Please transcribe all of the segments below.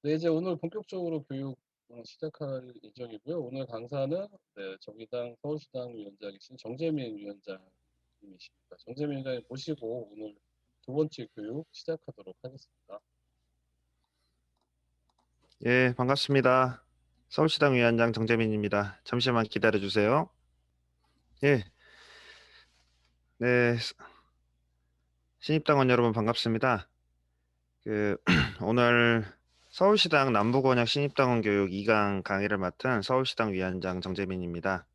네, 이제 오늘 본격적으로 교육 시작할 예정이고요. 오늘 강사는 네, 정의당 서울시당 위원장이신 정재민 위원장님이십니다. 정재민 위원장님 모시고 오늘 두 번째 교육 시작하도록 하겠습니다. 예, 반갑습니다. 서울시당 위원장 정재민입니다. 잠시만 기다려 주세요. 예, 네, 신입당원 여러분 반갑습니다. 오늘 서울시당 남부권역 신입당원 교육 2강 강의를 맡은 서울시당 위원장 정재민입니다.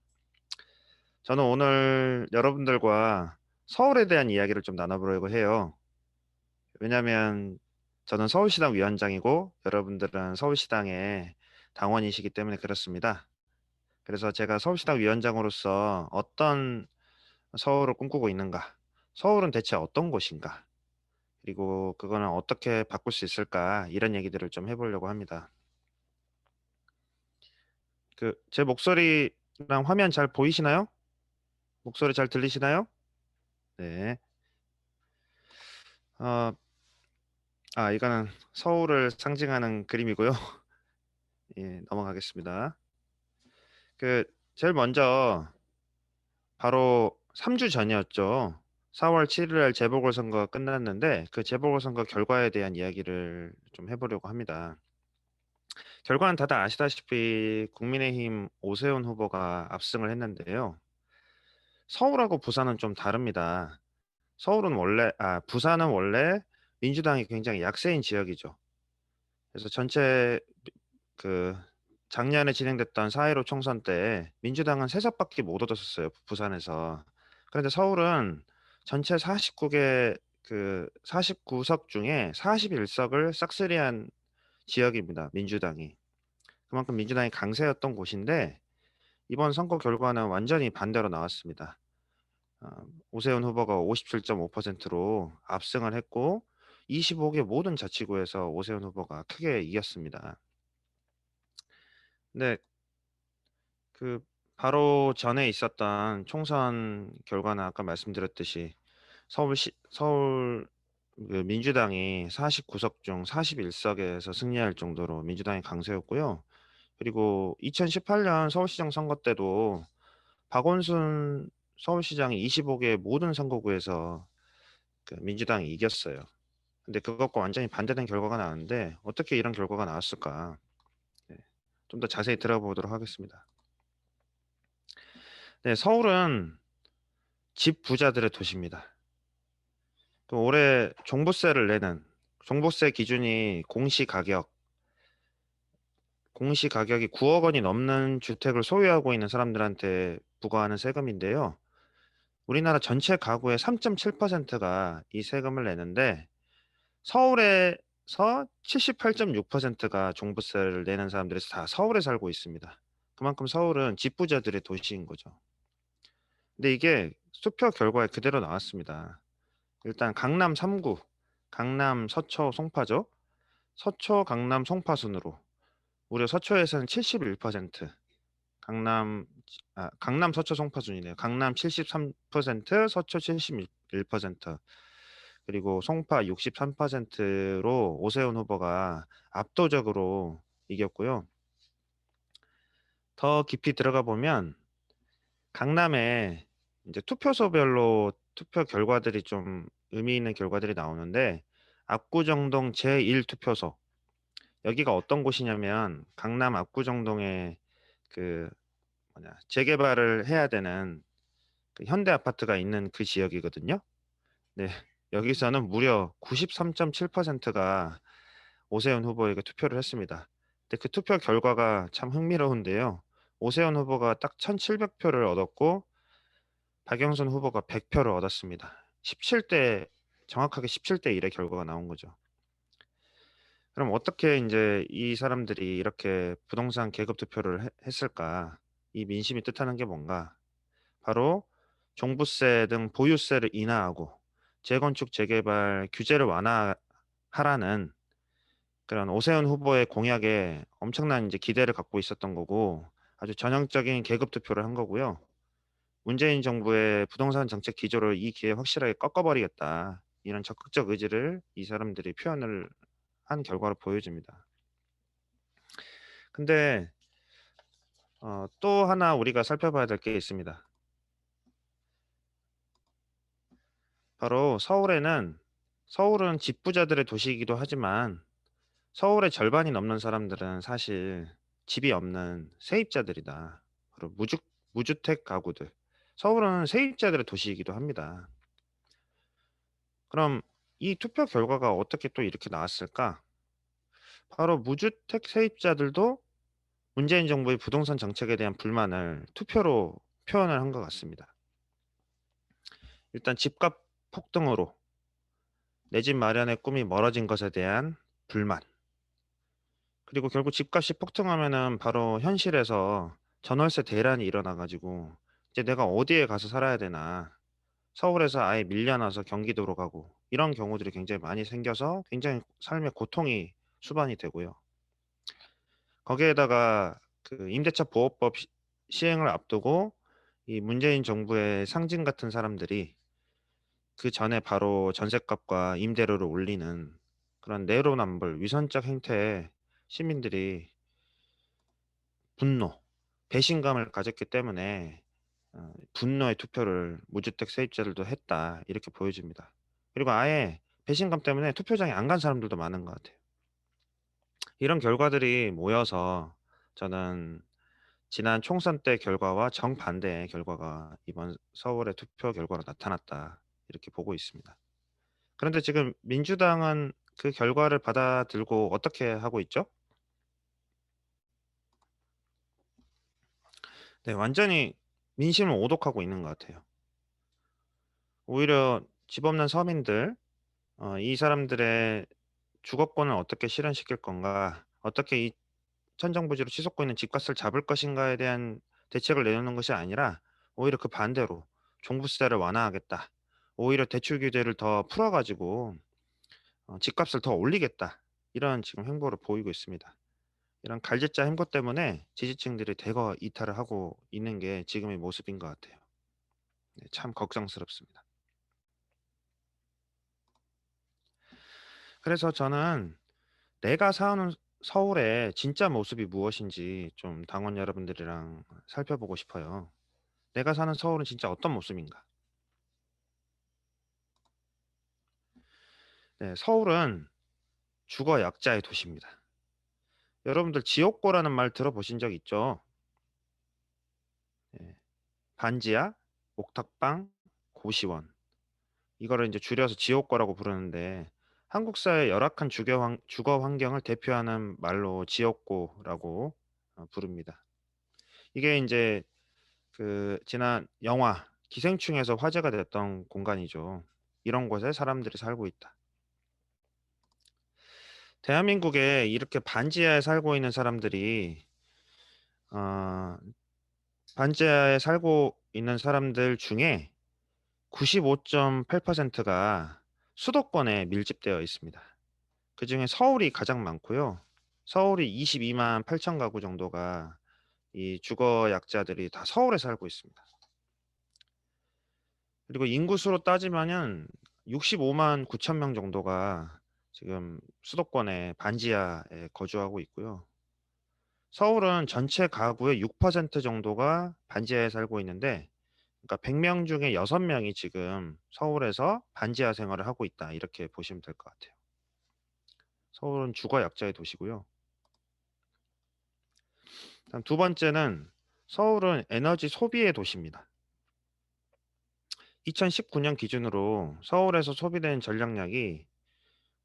저는 오늘 여러분들과 서울에 대한 이야기를 좀 나눠보려고 해요. 왜냐하면 저는 서울시당 위원장이고 여러분들은 서울시당의 당원이시기 때문에 그렇습니다. 그래서 제가 서울시당 위원장으로서 어떤 서울을 꿈꾸고 있는가? 서울은 대체 어떤 곳인가? 그리고 그거는 어떻게 바꿀 수 있을까? 이런 얘기들을 좀 해보려고 합니다. 제 목소리랑 화면 잘 보이시나요? 목소리 잘 들리시나요? 네. 어, 이거는 서울을 상징하는 그림이고요. 예, 넘어가겠습니다. 제일 먼저 바로 3주 전이었죠. 4월 7일 날 재보궐선거가 끝났는데 그 재보궐선거 결과에 대한 이야기를 좀 해보려고 합니다. 결과는 다들 아시다시피 국민의힘 오세훈 후보가 압승을 했는데요. 서울하고 부산은 좀 다릅니다. 부산은 원래 민주당이 굉장히 약세인 지역이죠. 그래서 전체 그 작년에 진행됐던 4.15 총선 때 민주당은 3석밖에 못 얻었었어요. 부산에서. 그런데 서울은 전체 49석 중에 41석을 싹쓸이한 지역입니다. 민주당이. 그만큼 민주당이 강세였던 곳인데 이번 선거 결과는 완전히 반대로 나왔습니다. 어, 오세훈 후보가 57.5%로 압승을 했고 25개 모든 자치구에서 오세훈 후보가 크게 이겼습니다. 근데 그 바로 전에 있었던 총선 결과는 아까 말씀드렸듯이 서울 민주당이 49석 중 41석에서 승리할 정도로 민주당이 강세였고요. 그리고 2018년 서울시장 선거 때도 박원순 서울시장이 25개 모든 선거구에서 민주당이 이겼어요. 근데 그것과 완전히 반대된 결과가 나왔는데 어떻게 이런 결과가 나왔을까? 네, 좀 더 자세히 들어보도록 하겠습니다. 네, 서울은 집 부자들의 도시입니다. 올해 종부세 기준이 공시 가격이 9억 원이 넘는 주택을 소유하고 있는 사람들한테 부과하는 세금인데요. 우리나라 전체 가구의 3.7%가 이 세금을 내는데 서울에서 78.6%가 종부세를 내는 사람들이 다 서울에 살고 있습니다. 그만큼 서울은 집부자들의 도시인 거죠. 근데 이게 투표 결과에 그대로 나왔습니다. 일단 강남 3구, 강남, 서초, 송파죠. 서초, 강남, 송파 순으로 무려 서초에서는 71%, 강남, 서초, 송파 순이네요. 강남 73%, 서초 71%, 그리고 송파 63%로 오세훈 후보가 압도적으로 이겼고요. 더 깊이 들어가 보면 강남에 이제 투표소별로 투표 결과들이 좀 의미 있는 결과들이 나오는데 압구정동 제1투표소, 여기가 어떤 곳이냐면 강남 압구정동에 그 재개발을 해야 되는 그 현대 아파트가 있는 그 지역이거든요. 네. 여기서는 무려 93.7%가 오세훈 후보에게 투표를 했습니다. 근데 그 투표 결과가 참 흥미로운데요. 오세훈 후보가 딱 1,700표를 얻었고 박영선 후보가 100표를 얻었습니다. 정확하게 17대 1의 결과가 나온 거죠. 그럼 어떻게 이제 이 사람들이 이렇게 부동산 계급 투표를 했을까? 이 민심이 뜻하는 게 뭔가? 바로 종부세 등 보유세를 인하하고 재건축 재개발 규제를 완화하라는 그런 오세훈 후보의 공약에 엄청난 이제 기대를 갖고 있었던 거고 아주 전형적인 계급 투표를 한 거고요. 문재인 정부의 부동산 정책 기조를 이 기회에 확실하게 꺾어버리겠다. 이런 적극적 의지를 이 사람들이 표현을 한 결과로 보여집니다. 근데 또 하나 우리가 살펴봐야 될 게 있습니다. 바로 서울은 집부자들의 도시이기도 하지만 서울의 절반이 넘는 사람들은 사실 집이 없는 세입자들이다. 그리고 무주택 가구들. 서울은 세입자들의 도시이기도 합니다. 그럼 이 투표 결과가 어떻게 또 이렇게 나왔을까? 바로 무주택 세입자들도 문재인 정부의 부동산 정책에 대한 불만을 투표로 표현을 한 것 같습니다. 일단 집값 폭등으로 내 집 마련의 꿈이 멀어진 것에 대한 불만. 그리고 결국 집값이 폭등하면은 바로 현실에서 전월세 대란이 일어나 가지고 이제 '내가 어디에 가서 살아야 되나.' 서울에서 아예 밀려나서 경기도로 가고 이런 경우들이 굉장히 많이 생겨서 굉장히 삶의 고통이 수반이 되고요. 거기에다가 그 임대차 보호법 시행을 앞두고 이 문재인 정부의 상징 같은 사람들이 그전에 바로 전셋값과 임대료를 올리는 그런 내로남불 위선적 행태에 시민들이 분노, 배신감을 가졌기 때문에 분노의 투표를 무주택 세입자들도 했다. 이렇게 보여집니다. 그리고 아예 배신감 때문에 투표장에 안 간 사람들도 많은 것 같아요. 이런 결과들이 모여서 저는 지난 총선 때 결과와 정반대의 결과가 이번 서울의 투표 결과로 나타났다. 이렇게 보고 있습니다. 그런데 지금 민주당은 그 결과를 받아들고 어떻게 하고 있죠? 네, 완전히 민심을 오독하고 있는 것 같아요. 오히려 집 없는 서민들, 이 사람들의 주거권을 어떻게 실현시킬 건가, 어떻게 이 천정부지로 치솟고 있는 집값을 잡을 것인가에 대한 대책을 내놓는 것이 아니라 오히려 그 반대로 종부세를 완화하겠다. 오히려 대출 규제를 더 풀어 가지고 집값을 더 올리겠다. 이런 지금 행보를 보이고 있습니다. 이런 갈짓자 행보 때문에 지지층들이 대거 이탈을 하고 있는 게 지금의 모습인 것 같아요. 네, 참 걱정스럽습니다. 그래서 저는 내가 사는 서울의 진짜 모습이 무엇인지 좀 당원 여러분들이랑 살펴보고 싶어요. 내가 사는 서울은 진짜 어떤 모습인가? 네, 서울은 주거 약자의 도시입니다. 여러분들 지옥고라는 말 들어보신 적 있죠? 네, 반지하, 옥탑방, 고시원. 이거를 이제 줄여서 지옥고라고 부르는데 한국 사회의 열악한 주거 환경을 대표하는 말로 지옥고라고 부릅니다. 이게 이제 그 지난 영화 기생충에서 화제가 됐던 공간이죠. 이런 곳에 사람들이 살고 있다. 대한민국에 이렇게 반지하에 살고 있는 사람들이 어 반지하에 살고 있는 사람들 중에 95.8%가 수도권에 밀집되어 있습니다. 그중에 서울이 가장 많고요. 서울이 22만 8천 가구 정도가 이 주거 약자들이 다 서울에 살고 있습니다. 그리고 인구수로 따지면은 65만 9천 명 정도가 지금 수도권의 반지하에 거주하고 있고요. 서울은 전체 가구의 6% 정도가 반지하에 살고 있는데 그러니까 100명 중에 6명이 지금 서울에서 반지하 생활을 하고 있다. 이렇게 보시면 될 것 같아요. 서울은 주거 약자의 도시고요. 다음 두 번째는 서울은 에너지 소비의 도시입니다. 2019년 기준으로 서울에서 소비된 전력량이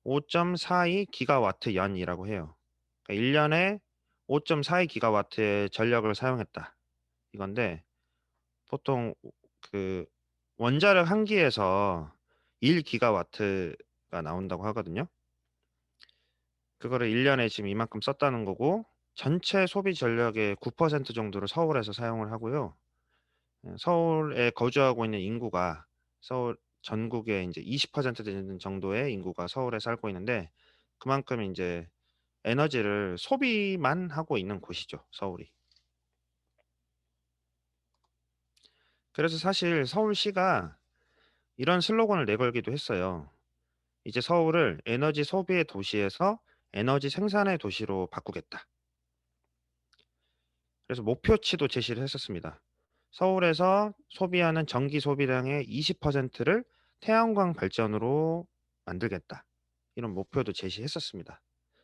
5.42 기가와트 연이라고 해요. 그러니까 1년에 5.42 기가와트의 전력을 사용했다. 이건데 보통 그 원자력 1 기에서 1 기가와트가 나온다고 하거든요. 그거를 1 년에 지금 이만큼 썼다는 거고 전체 소비 전력의 9% 정도를 서울에서 사용을 하고요. 서울에 거주하고 있는 인구가 서울 전국의 인제 20% 되는 정도의 인구가 서울에 살고 있는데 그만큼 인제 에너지를 소비만 하고 있는 곳이죠, 서울이. 그래서 사실 서울시가 이런 슬로건을 내걸기도 했어요. 이제 서울을 에너지 소비의 도시에서 에너지 생산의 도시로 바꾸겠다. 그래서 목표치도 제시를 했었습니다. 서울에서 소비하는 전기 소비량의 20%를 태양광 발전으로 만들겠다. 이런 목표도 제시했었습니다.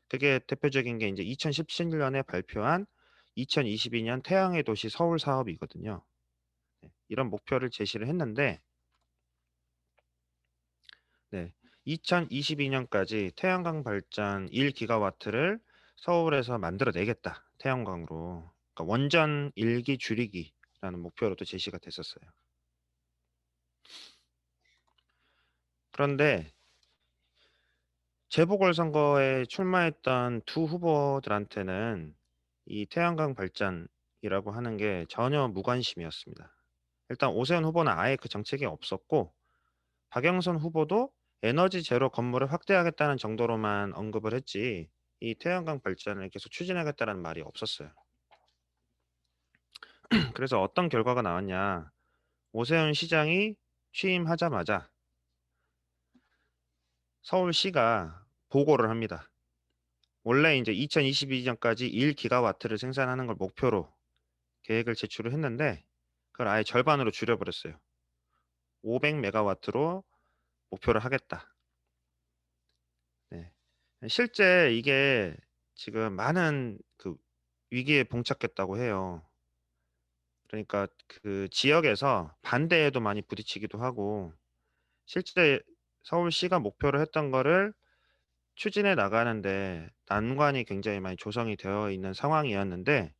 그게 대표적인 게 이제 2017년에 발표한 2022년 태양의 도시 서울 사업이거든요. 네, 이런 목표를 제시를 했는데 네, 2022년까지 태양광 발전 1기가와트를 서울에서 만들어내겠다. 태양광으로. 그러니까 원전 1기 줄이기라는 목표로도 제시가 됐었어요. 그런데 재보궐선거에 출마했던 두 후보들한테는 이 태양광 발전이라고 하는 게 전혀 무관심이었습니다. 일단 오세훈 후보는 아예 그 정책이 없었고 박영선 후보도 에너지 제로 건물을 확대하겠다는 정도로만 언급을 했지 이 태양광 발전을 계속 추진하겠다는 말이 없었어요. 그래서 어떤 결과가 나왔냐? 오세훈 시장이 취임하자마자 서울시가 보고를 합니다. 원래 이제 2022년까지 1기가와트를 생산하는 걸 목표로 계획을 제출을 했는데 그걸 아예 절반으로 줄여버렸어요. 500메가와트로 목표를 하겠다. 네. 실제 이게 지금 많은 그 위기에 봉착했다고 해요. 그러니까 그 지역에서 반대에도 많이 부딪히기도 하고 실제 서울시가 목표로 했던 거를 추진해 나가는데 난관이 굉장히 많이 조성이 되어 있는 상황이었는데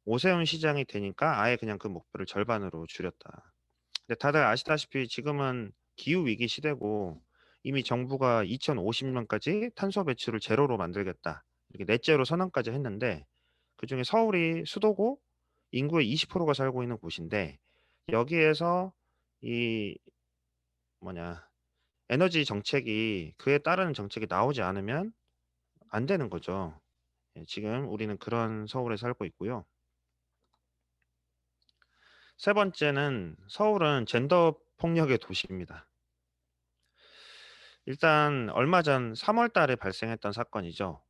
오세훈 시장이 되니까 아예 그냥 그 목표를 절반으로 줄였다. 근데 다들 아시다시피 지금은 기후 위기 시대고 이미 정부가 2050년까지 탄소 배출을 제로로 만들겠다. 이렇게 넷제로 선언까지 했는데 그중에 서울이 수도고 인구의 20%가 살고 있는 곳인데 여기에서 이 뭐냐 에너지 정책이 그에 따르는 정책이 나오지 않으면 안 되는 거죠. 예, 지금 우리는 그런 서울에 살고 있고요. 세 번째는 서울은 젠더 폭력의 도시입니다. 일단 얼마 전 3월 달에 발생했던 사건이죠.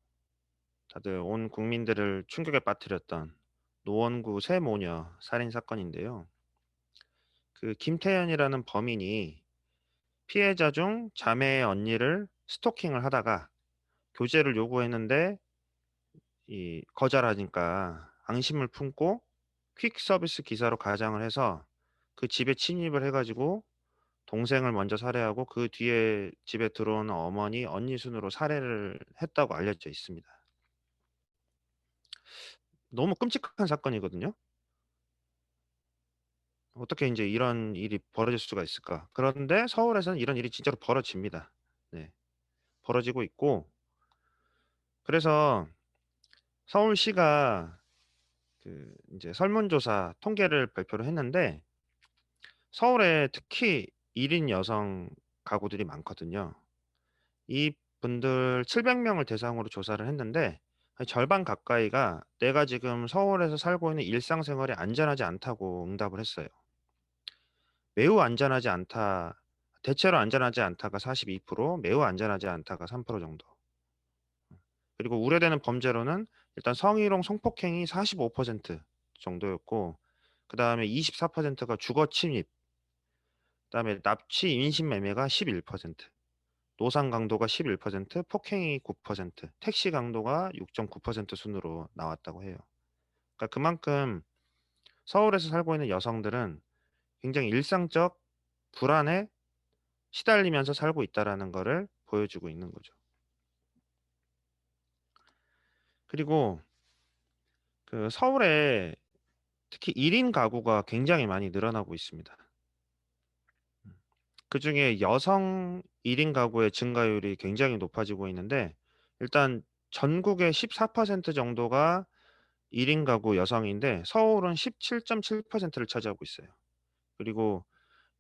다들 온 국민들을 충격에 빠뜨렸던 노원구 세 모녀 살인 사건인데요. 그 김태현이라는 범인이 피해자 중 자매의 언니를 스토킹을 하다가 교제를 요구했는데 이 거절하니까 앙심을 품고 퀵 서비스 기사로 가장을 해서 그 집에 침입을 해가지고 동생을 먼저 살해하고 그 뒤에 집에 들어오는 어머니, 언니 순으로 살해를 했다고 알려져 있습니다. 너무 끔찍한 사건이거든요. 어떻게 이제 이런 일이 벌어질 수가 있을까? 그런데 서울에서는 이런 일이 진짜로 벌어집니다. 네, 벌어지고 있고 그래서 서울시가 그 이제 설문조사 통계를 발표를 했는데 서울에 특히 1인 여성 가구들이 많거든요. 이분들 700명을 대상으로 조사를 했는데 절반 가까이가 "내가 지금 서울에서 살고 있는 일상생활이 안전하지 않다."고 응답을 했어요. "매우 안전하지 않다." "대체로 안전하지 않다."가 42%, "매우 안전하지 않다."가 3% 정도. 그리고 우려되는 범죄로는 일단 성희롱, 성폭행이 45% 정도였고 그다음에 24%가 주거 침입, 그다음에 납치, 인신매매가 11%, 노상 강도가 11%, 폭행이 9%, 택시 강도가 6.9% 순으로 나왔다고 해요. 그러니까 그만큼 서울에서 살고 있는 여성들은 굉장히 일상적 불안에 시달리면서 살고 있다라는 거를 보여주고 있는 거죠. 그리고 그 서울에 특히 1인 가구가 굉장히 많이 늘어나고 있습니다. 그중에 여성 1인 가구의 증가율이 굉장히 높아지고 있는데 일단 전국의 14% 정도가 1인 가구 여성인데 서울은 17.7%를 차지하고 있어요. 그리고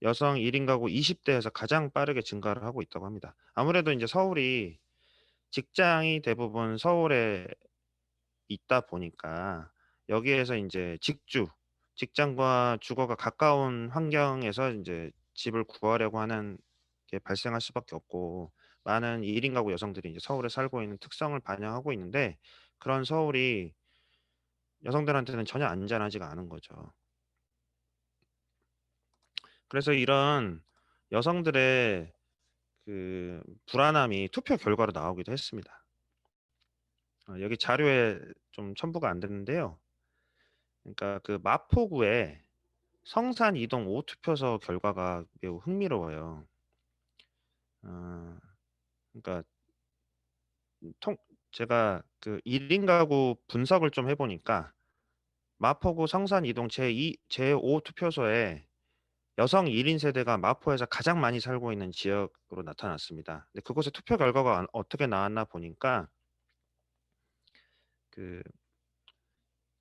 여성 1인 가구 20 대에서 가장 빠르게 증가를 하고 있다고 합니다. 아무래도 인제 서울이 직장이 대부분 서울에 있다 보니까 여기에서 인제 직장과 주거가 가까운 환경에서 인제 집을 구하려고 하는 게 발생할 수밖에 없고 많은 1인 가구 여성들이 이제 서울에 살고 있는 특성을 반영하고 있는데 그런 서울이 여성들한테는 전혀 안전하지가 않은 거죠. 그래서 이런 여성들의 그 불안함이 투표 결과로 나오기도 했습니다. 여기 자료에 좀 첨부가 안 됐는데요. 그러니까 그 마포구의 성산 이동 5투표소 결과가 매우 흥미로워요. 어 그러니까 통 제가 그 1인 가구 분석을 좀 해 보니까 마포구 성산 이동 제5 투표소에 여성 1인 세대가 마포에서 가장 많이 살고 있는 지역으로 나타났습니다. 근데 그곳의 투표 결과가 어떻게 나왔나 보니까 그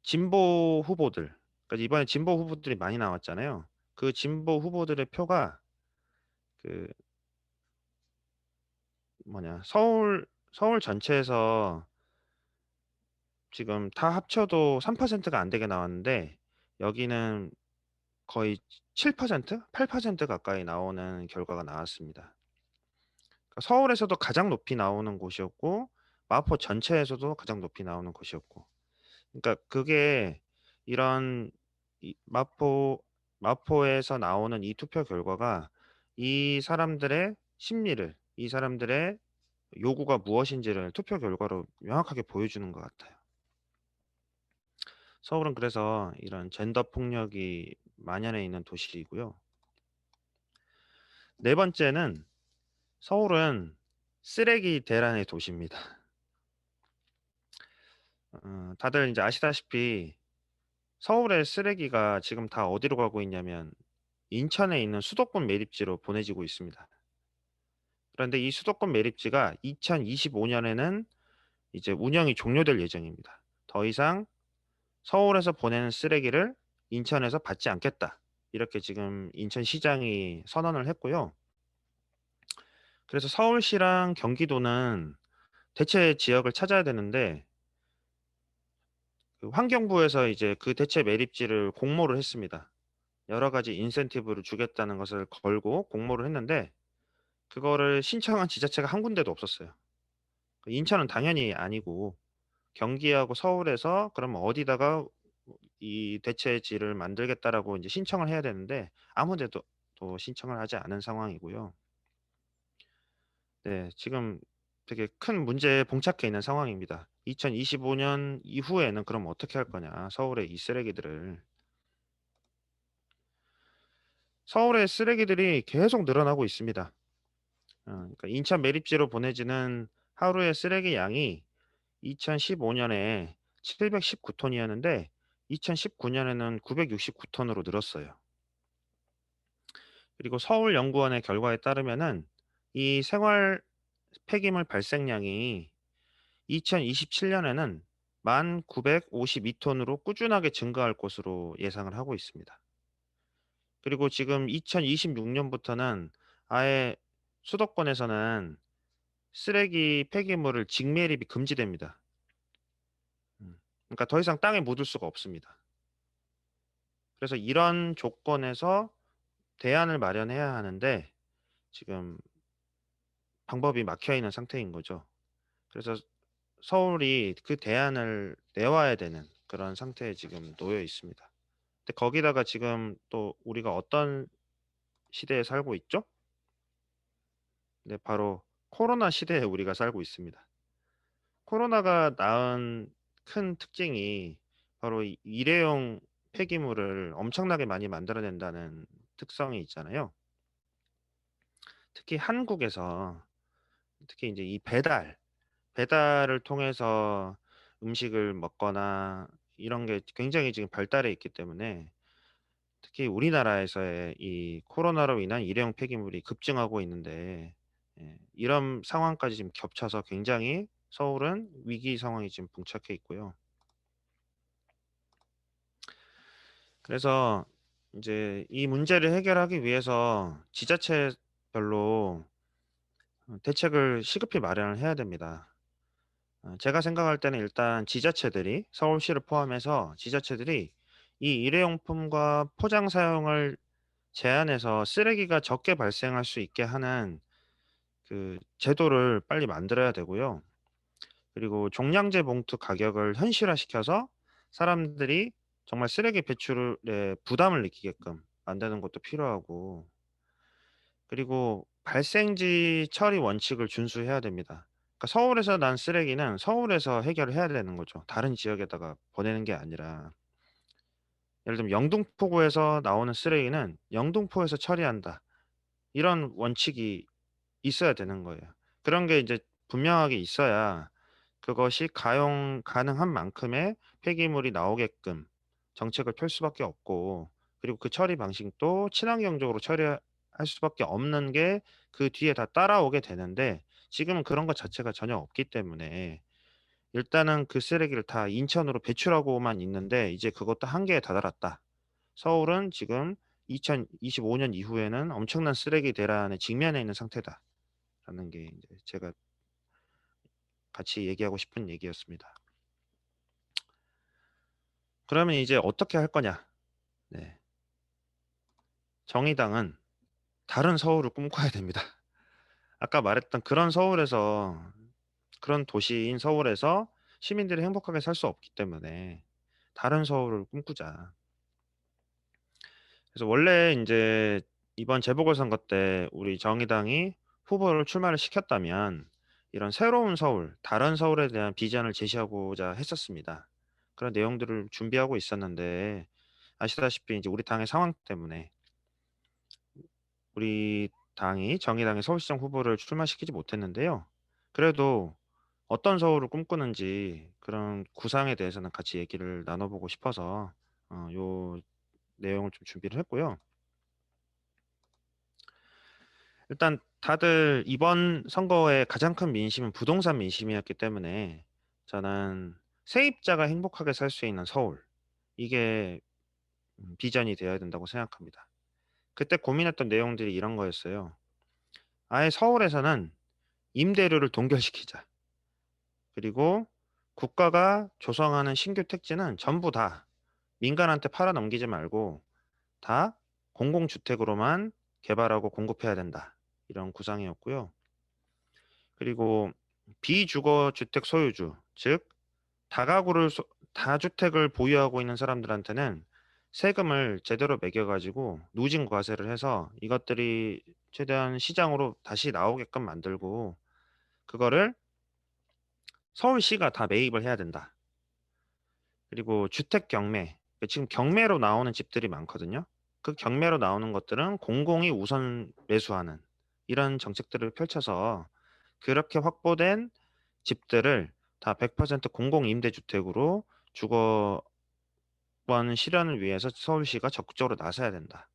진보 후보들, 그러니까 이번에 진보 후보들이 많이 나왔잖아요. 그 진보 후보들의 표가 그 서울 전체에서 지금 다 합쳐도 3%가 안 되게 나왔는데 여기는 거의 7%, 8% 가까이 나오는 결과가 나왔습니다. 그러니까 서울에서도 가장 높이 나오는 곳이었고 마포 전체에서도 가장 높이 나오는 곳이었고, 그러니까 그게 이런 이 마포에서 나오는 이 투표 결과가 이 사람들의 심리를, 이 사람들의 요구가 무엇인지를 투표 결과로 명확하게 보여주는 것 같아요. 서울은 그래서 이런 젠더 폭력이 만연해 있는 도시이고요. 네 번째는 서울은 쓰레기 대란의 도시입니다. 다들 이제 아시다시피 서울의 쓰레기가 지금 다 어디로 가고 있냐면 인천에 있는 수도권 매립지로 보내지고 있습니다. 그런데 이 수도권 매립지가 2025년에는 이제 운영이 종료될 예정입니다. 더 이상 서울에서 보내는 쓰레기를 인천에서 받지 않겠다, 이렇게 지금 인천시장이 선언을 했고요. 그래서 서울시랑 경기도는 대체 지역을 찾아야 되는데 그 환경부에서 이제 그 대체 매립지를 공모를 했습니다. 여러 가지 인센티브를 주겠다는 것을 걸고 공모를 했는데 그거를 신청한 지자체가 한 군데도 없었어요. 인천은 당연히 아니고 경기하고 서울에서 그러면 어디다가 이 대체지를 만들겠다라고 이제 신청을 해야 되는데 아무 데도 또 신청을 하지 않은 상황이고요. 네, 지금 되게 큰 문제에 봉착해 있는 상황입니다. 2025년 이후에는 그럼 어떻게 할 거냐, 서울의 이 쓰레기들을. 서울의 쓰레기들이 계속 늘어나고 있습니다. 그러니까 인천 매립지로 보내지는 하루의 쓰레기 양이 2015년에 719톤이었는데 2019년에는 969톤으로 늘었어요. 그리고 서울연구원의 결과에 따르면은 이 생활 폐기물 발생량이 2027년에는 1,952톤으로 꾸준하게 증가할 것으로 예상을 하고 있습니다. 그리고 지금 2026년부터는 아예 수도권에서는 쓰레기 폐기물을 직매립이 금지됩니다. 그러니까 더 이상 땅에 묻을 수가 없습니다. 그래서 이런 조건에서 대안을 마련해야 하는데 지금 방법이 막혀 있는 상태인 거죠. 그래서 서울이 그 대안을 내와야 되는 그런 상태에 지금 놓여 있습니다. 근데 거기다가 지금 또 우리가 어떤 시대에 살고 있죠? 네, 바로 코로나 시대에 우리가 살고 있습니다. 코로나가 낳은 큰 특징이 바로 이 일회용 폐기물을 엄청나게 많이 만들어낸다는 특성이 있잖아요. 특히 한국에서 특히 이제 이 배달을 통해서 음식을 먹거나 이런 게 굉장히 지금 발달해 있기 때문에 특히 우리나라에서의 이 코로나로 인한 일회용 폐기물이 급증하고 있는데, 이런 상황까지 지금 겹쳐서 굉장히 서울은 위기 상황이 지금 봉착해 있고요. 그래서 이제 이 문제를 해결하기 위해서 지자체별로 대책을 시급히 마련을 해야 됩니다. 제가 생각할 때는 일단 지자체들이, 서울시를 포함해서 지자체들이 이 일회용품과 포장 사용을 제한해서 쓰레기가 적게 발생할 수 있게 하는 그 제도를 빨리 만들어야 되고요. 그리고 종량제 봉투 가격을 현실화시켜서 사람들이 정말 쓰레기 배출에 부담을 느끼게끔 만드는 것도 필요하고, 그리고 발생지 처리 원칙을 준수해야 됩니다. 그러니까 서울에서 난 쓰레기는 서울에서 해결을 해야 되는 거죠. 다른 지역에다가 보내는 게 아니라. 예를 들면 영등포구에서 나오는 쓰레기는 영등포에서 처리한다. 이런 원칙이 있어야 되는 거예요. 그런 게 이제 분명하게 있어야 그것이 가용 가능한 만큼의 폐기물이 나오게끔 정책을 펼 수밖에 없고, 그리고 그 처리 방식도 친환경적으로 처리할 수밖에 없는 게 그 뒤에 다 따라오게 되는데, 지금은 그런 것 자체가 전혀 없기 때문에 일단은 그 쓰레기를 다 인천으로 배출하고만 있는데 이제 그것도 한계에 다다랐다. 서울은 지금 2025년 이후에는 엄청난 쓰레기 대란에 직면해 있는 상태다라는 게 이제 제가 같이 얘기하고 싶은 얘기였습니다. 그러면 이제 어떻게 할 거냐? 네. 정의당은 다른 서울을 꿈꿔야 됩니다. 아까 말했던 그런 도시인 서울에서 시민들이 행복하게 살 수 없기 때문에 다른 서울을 꿈꾸자. 그래서 원래 인제 이번 재보궐선거 때 우리 정의당이 후보를 출마를 시켰다면 이런 새로운 서울, 다른 서울에 대한 비전을 제시하고자 했었습니다. 그런 내용들을 준비하고 있었는데, 아시다시피 인제 우리 당의 상황 때문에 우리 당이 정의당의 서울시장 후보를 출마시키지 못했는데요. 그래도 어떤 서울을 꿈꾸는지 그런 구상에 대해서는 같이 얘기를 나눠 보고 싶어서 요 내용을 좀 준비를 했고요. 일단 다들 이번 선거의 가장 큰 민심은 부동산 민심이었기 때문에 저는 세입자가 행복하게 살 수 있는 서울, 이게 비전이 되어야 된다고 생각합니다. 그때 고민했던 내용들이 이런 거였어요. 아예 서울에서는 임대료를 동결시키자. 그리고 국가가 조성하는 신규 택지는 전부 다 민간한테 팔아 넘기지 말고 다 공공주택으로만 개발하고 공급해야 된다. 이런 구상이었고요. 그리고 비주거 주택 소유주, 즉 다주택을 보유하고 있는 사람들한테는 세금을 제대로 매겨 가지고 누진 과세를 해서 이것들이 최대한 시장으로 다시 나오게끔 만들고, 그거를 서울시가 다 매입을 해야 된다. 그리고 주택 경매, 지금 경매로 나오는 집들이 많거든요. 그 경매로 나오는 것들은 공공이 우선 매수하는 이런 정책들을 펼쳐서 그렇게 확보된 집들을 다 100% 공공 임대주택으로 주거원 실현을 위해서 서울시가 적극적으로 나서야 된다.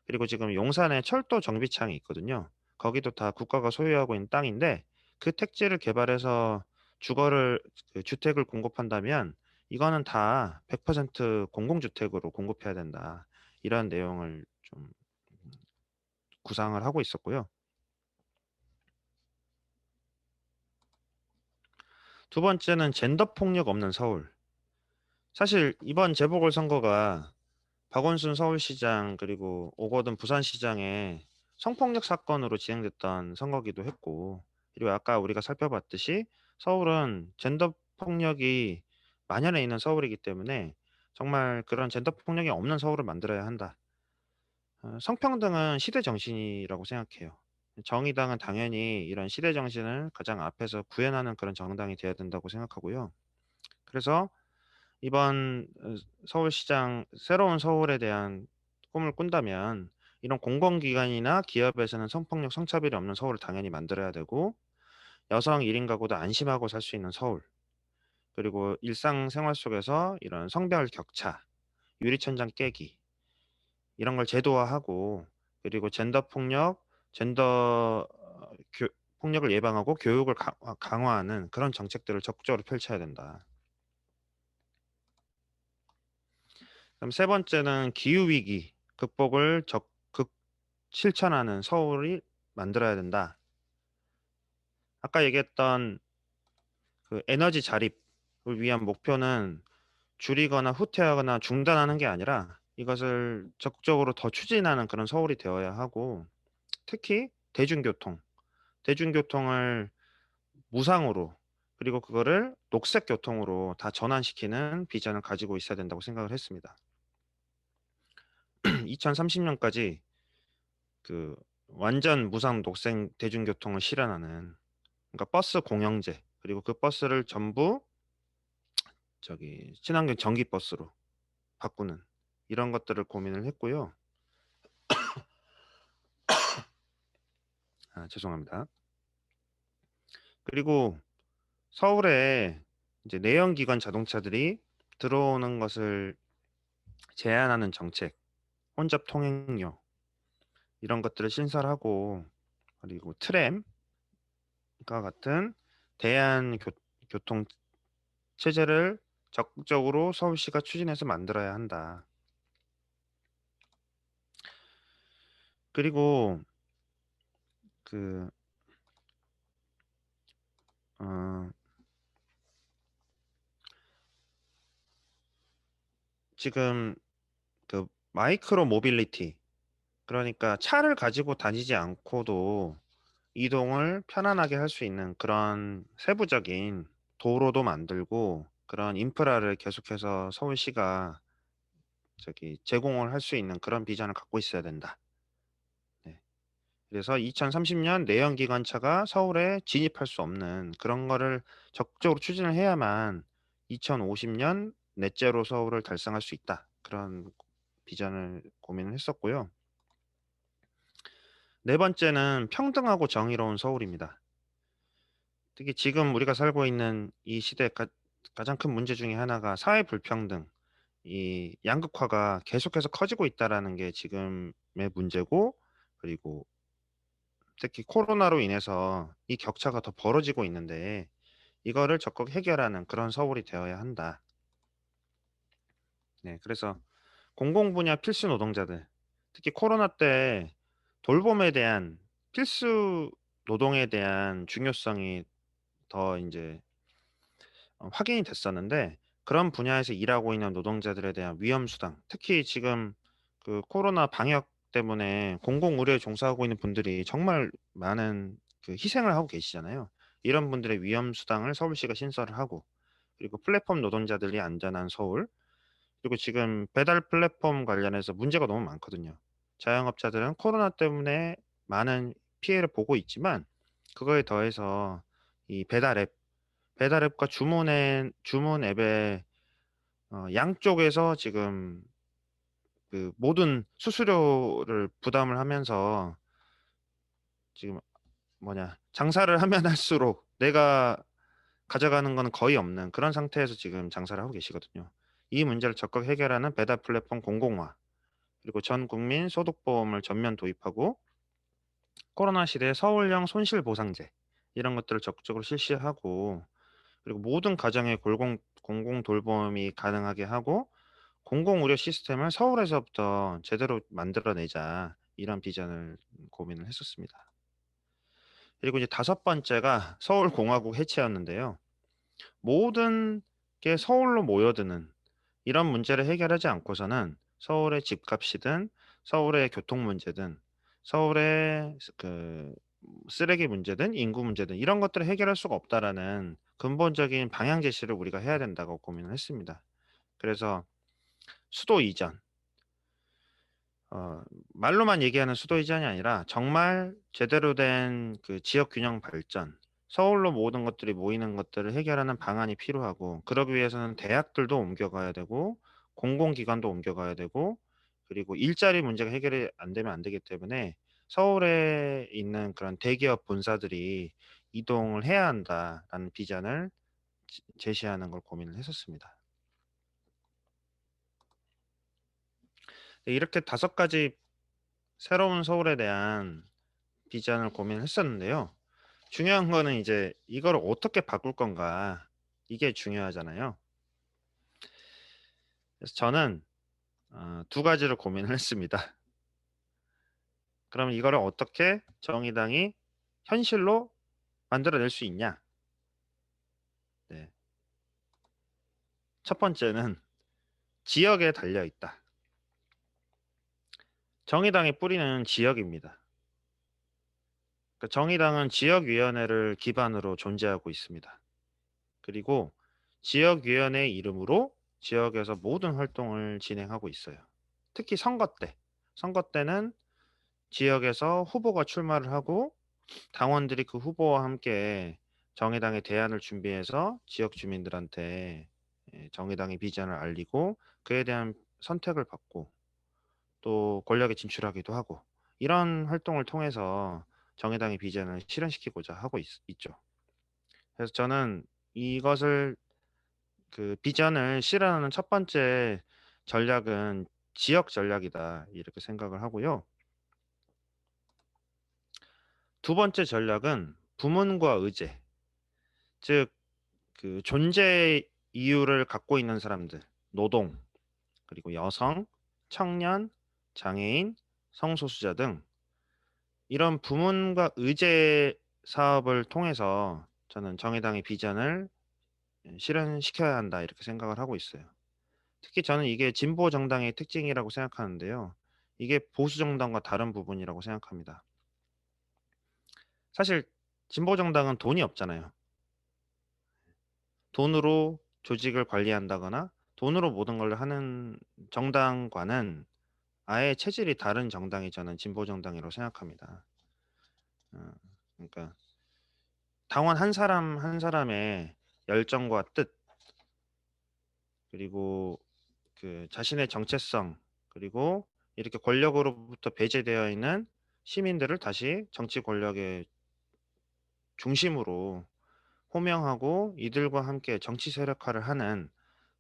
그리고 지금 용산에 철도 정비창이 있거든요. 거기도 다 국가가 소유하고 있는 땅인데 그 택지를 개발해서 주거를 주택을 공급한다면 이거는 다 100% 공공주택으로 공급해야 된다. 이런 내용을 좀 구상을 하고 있었고요. 두 번째는 젠더 폭력 없는 서울. 사실 이번 재보궐선거가 박원순 서울시장 그리고 오거돈 부산시장의 성폭력 사건으로 진행됐던 선거기도 했고, 그리고 아까 우리가 살펴봤듯이 서울은 젠더 폭력이 만연해 있는 서울이기 때문에 정말 그런 젠더 폭력이 없는 서울을 만들어야 한다. 성평등은 시대 정신이라고 생각해요. 정의당은 당연히 이런 시대 정신을 가장 앞에서 구현하는 그런 정당이 되어야 된다고 생각하고요. 그래서 이번 서울시장 새로운 서울에 대한 꿈을 꾼다면 이런 공공기관이나 기업에서는 성폭력, 성차별이 없는 서울을 당연히 만들어야 되고, 여성 1인 가구도 안심하고 살 수 있는 서울, 그리고 일상생활 속에서 이런 성별 격차, 유리천장 깨기 이런 걸 제도화하고, 그리고 젠더 폭력을 예방하고 교육을 강화하는 그런 정책들을 적극적으로 펼쳐야 된다. 그럼 세 번째는 기후 위기 극복을 적극 실천하는 서울이 만들어야 된다. 아까 얘기했던 그 에너지 자립을 위한 목표는 줄이거나 후퇴하거나 중단하는 게 아니라 이것을 적극적으로 더 추진하는 그런 서울이 되어야 하고, 특히 대중교통을 무상으로 그리고 그거를 녹색 교통으로 다 전환시키는 비전을 가지고 있어야 된다고 생각을 했습니다. 2030년까지 그 완전 무상 녹색 대중교통을 실현하는, 그러니까 버스 공영제, 그리고 그 버스를 전부 친환경 전기 버스로 바꾸는 이런 것들을 고민을 했고요. 죄송합니다. 그리고 서울에 이제 내연기관 자동차들이 들어오는 것을 제한하는 정책, 혼잡 통행료 이런 것들을 신설하고, 그리고 트램과 같은 대한 교통 체제를 적극적으로 서울시가 추진해서 만들어야 한다. 그리고 그 어, 지금 그 마이크로 모빌리티, 그러니까 차를 가지고 다니지 않고도 이동을 편안하게 할 수 있는 그런 세부적인 도로도 만들고, 그런 인프라를 계속해서 서울시가 제공을 할 수 있는 그런 비전을 갖고 있어야 된다. 네. 그래서 2030년 내연기관차가 서울에 진입할 수 없는 그런 거를 적극적으로 추진을 해야만 2050년 넷제로 서울을 달성할 수 있다. 그런 비전을 고민을 했었고요. 네 번째는 평등하고 정의로운 서울입니다. 특히 지금 우리가 살고 있는 이 시대 가장 큰 문제 중에 하나가 사회 불평등, 이 양극화가 계속해서 커지고 있다라는 게 지금의 문제고, 그리고 특히 코로나로 인해서 이 격차가 더 벌어지고 있는데 이거를 적극 해결하는 그런 서울이 되어야 한다. 네, 그래서 공공 분야 필수 노동자들, 특히 코로나 때 돌봄에 대한 필수 노동에 대한 중요성이 더 이제 확인이 됐었는데, 그런 분야에서 일하고 있는 노동자들에 대한 위험 수당, 특히 지금 그 코로나 방역 때문에 공공 의료에 종사하고 있는 분들이 정말 많은 그 희생을 하고 계시잖아요. 이런 분들의 위험 수당을 서울시가 신설을 하고, 그리고 플랫폼 노동자들이 안전한 서울, 그리고 지금 배달 플랫폼 관련해서 문제가 너무 많거든요. 자영업자들은 코로나 때문에 많은 피해를 보고 있지만, 그거에 더해서 이 배달 앱과 주문 앱의 양쪽에서 지금 그 모든 수수료를 부담을 하면서 지금 장사를 하면 할수록 내가 가져가는 거는 거의 없는 그런 상태에서 지금 장사를 하고 계시거든요. 이 문제를 적극 해결하는 배달 플랫폼 공공화, 그리고 전 국민 소득보험을 전면 도입하고, 코로나 시대에 서울형 손실보상제 이런 것들을 적극적으로 실시하고, 그리고 모든 가정의 공공 돌봄이 가능하게 하고, 공공 의료 시스템을 서울에서부터 제대로 만들어내자, 이런 비전을 고민을 했었습니다. 그리고 이제 다섯 번째가 서울공화국 해체였는데요. 모든 게 서울로 모여드는 이런 문제를 해결하지 않고서는 서울의 집값이든 서울의 교통 문제든 서울의 쓰레기 문제든 인구 문제든 이런 것들을 해결할 수가 없다라는 근본적인 방향 제시를 우리가 해야 된다고 고민을 했습니다. 그래서 수도 이전, 말로만 얘기하는 수도 이전이 아니라 정말 제대로 된 그 지역 균형 발전, 서울로 모든 것들이 모이는 것들을 해결하는 방안이 필요하고, 그러기 위해서는 대학들도 옮겨가야 되고 공공기관도 옮겨가야 되고, 그리고 일자리 문제가 해결이 안 되면 안 되기 때문에 서울에 있는 그런 대기업 본사들이 이동을 해야 한다라는 비전을 제시하는 걸 고민을 했었습니다. 네, 이렇게 다섯 가지 새로운 서울에 대한 비전을 고민했었는데요. 중요한 거는 이제 이걸 어떻게 바꿀 건가, 이게 중요하잖아요. 그래서 저는 두 가지를 고민을 했습니다. 그러면 이거를 어떻게 정의당이 현실로 만들어낼 수 있냐? 네. 첫 번째는 지역에 달려 있다. 정의당의 뿌리는 지역입니다. 그러니까 정의당은 지역위원회를 기반으로 존재하고 있습니다. 그리고 지역위원회 이름으로 지역에서 모든 활동을 진행하고 있어요. 특히 선거 때. 선거 때는 지역에서 후보가 출마를 하고 당원들이 그 후보와 함께 정의당의 대안을 준비해서 지역 주민들한테 정의당의 비전을 알리고 그에 대한 선택을 받고 또 권력에 진출하기도 하고 이런 활동을 통해서 정의당의 비전을 실현시키고자 하고 있죠. 그래서 저는 이것을 그 비전을 실현하는 첫 번째 전략은 지역 전략이다 이렇게 생각을 하고요. 두 번째 전략은 부문과 의제, 즉 그 존재 이유를 갖고 있는 사람들, 노동, 그리고 여성, 청년, 장애인, 성소수자 등 이런 부문과 의제 사업을 통해서 저는 정의당의 비전을 실현시켜야 한다 이렇게 생각을 하고 있어요. 특히 저는 이게 진보 정당의 특징이라고 생각하는데요. 이게 보수 정당과 다른 부분이라고 생각합니다. 사실 진보 정당은 돈이 없잖아요. 돈으로 조직을 관리한다거나 돈으로 모든 걸 하는 정당과는 아예 체질이 다른 정당이 저는 진보 정당이라고 생각합니다. 어 그러니까 당원 한 사람 한 사람의 열정과 뜻 그리고 그 자신의 정체성 그리고 이렇게 권력으로부터 배제되어 있는 시민들을 다시 정치 권력의 중심으로 호명하고 이들과 함께 정치 세력화를 하는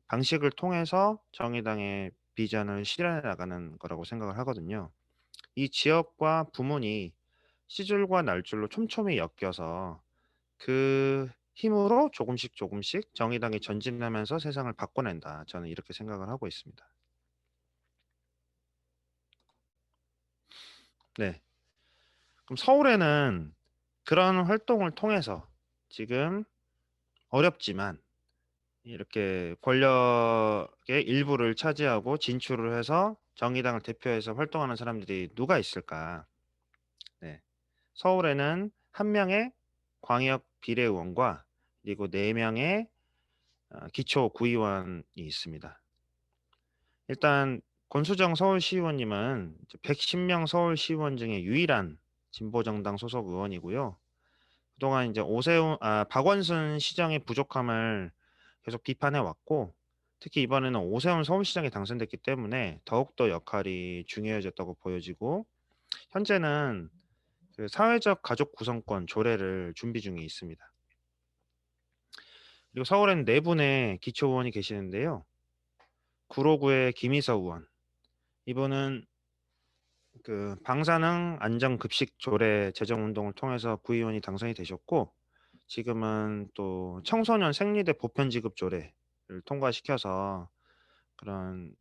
방식을 통해서 정의당의 비전을 실현해 나가는 거라고 생각을 하거든요. 이 지역과 부문이 시줄과 날줄로 촘촘히 엮여서 그 힘으로 조금씩 조금씩 정의당이 전진하면서 세상을 바꿔낸다. 저는 이렇게 생각을 하고 있습니다. 네. 그럼 서울에는 그런 활동을 통해서 지금 어렵지만 이렇게 권력의 일부를 차지하고 진출을 해서 정의당을 대표해서 활동하는 사람들이 누가 있을까? 네. 서울에는 한 명의 광역 비례의원과 그리고 4명의 기초 구의원이 있습니다. 일단 권수정 서울시의원님은 110명 서울시의원 중에 유일한 진보정당 소속 의원이고요. 그동안 이제 박원순 시장의 부족함을 계속 비판해 왔고 특히 이번에는 오세훈 서울시장이 당선됐기 때문에 더욱더 역할이 중요해졌다고 보여지고 현재는 그 사회적 가족 구성권 조례를 준비 중에 있습니다. 그리고 서울에는 4분의 기초 의원이 계시는데요. 구로구의 김희서 의원. 이분은 그 방사능 안전급식 조례 제정 운동을 통해서 구의원이 당선이 되셨고 지금은 또 청소년 생리대 보편 지급 조례를 통과시켜서 그런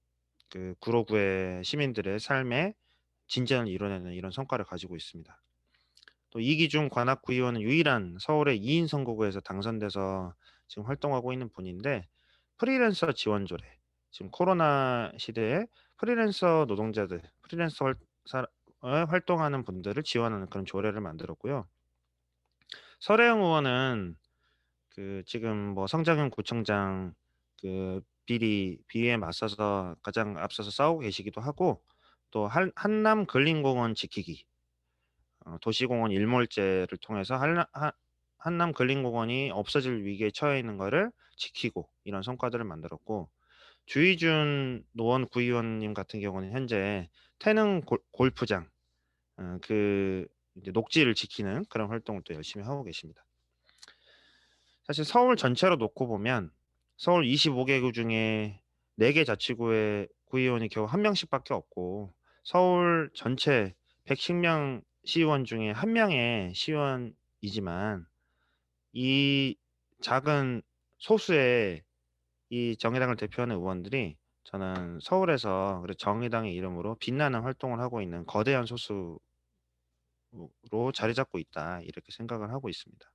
그 구로구의 시민들의 삶에 진전을 이뤄내는 이런 성과를 가지고 있습니다. 또 이기중 관악구의원은 유일한 서울의 2인 선거구에서 당선돼서 지금 활동하고 있는 분인데 프리랜서 지원 조례 지금 코로나 시대에 프리랜서 노동자들 프리랜서 활동하는 분들을 지원하는 그런 조례를 만들었고요. 설혜영 의원은 그 지금 뭐 성장현 구청장 그 비리에 맞서서 가장 앞서서 싸우고 계시기도 하고 또 한남 근린공원 지키기 도시공원 일몰제를 통해서 한남 근린공원이 없어질 위기에 처해 있는 거를 지키고 이런 성과들을 만들었고 주희준 노원 구의원님 같은 경우는 현재 태릉 골프장 그 이제 녹지를 지키는 그런 활동을 또 열심히 하고 계십니다. 사실 서울 전체로 놓고 보면 서울 25개구 중에 4개 자치구의 구의원이 겨우 1명씩밖에 없고 서울 전체 110명 시의원 중에 1명의 시의원이지만 이 작은 소수의 이 정의당을 대표하는 의원들이 저는 서울에서 정의당의 이름으로 빛나는 활동을 하고 있는 거대한 소수로 자리 잡고 있다 이렇게 생각을 하고 있습니다.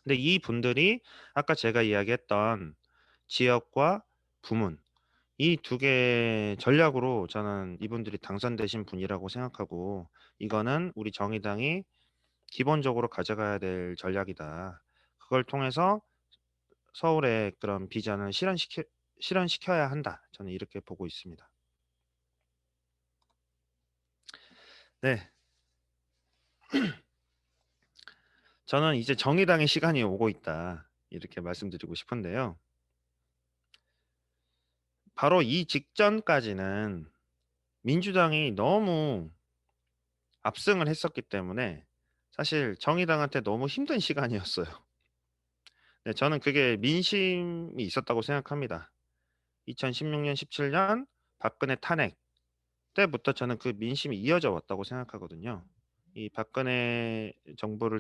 근데 이분들이 아까 제가 이야기했던 지역과 부문 이 2개 전략으로 저는 이분들이 당선되신 분이라고 생각하고 이거는 우리 정의당이 기본적으로 가져가야 될 전략이다. 그걸 통해서 서울의 그런 비전을 실현시켜야 한다. 저는 이렇게 보고 있습니다. 네. 저는 이제 정의당의 시간이 오고 있다. 이렇게 말씀드리고 싶은데요. 바로 이 직전까지는 민주당이 너무 압승을 했었기 때문에 사실 정의당한테 너무 힘든 시간이었어요. 네, 저는 그게 민심이 있었다고 생각합니다. 2016년, 17년 박근혜 탄핵 때부터 저는 그 민심이 이어져 왔다고 생각하거든요. 이 박근혜 정부로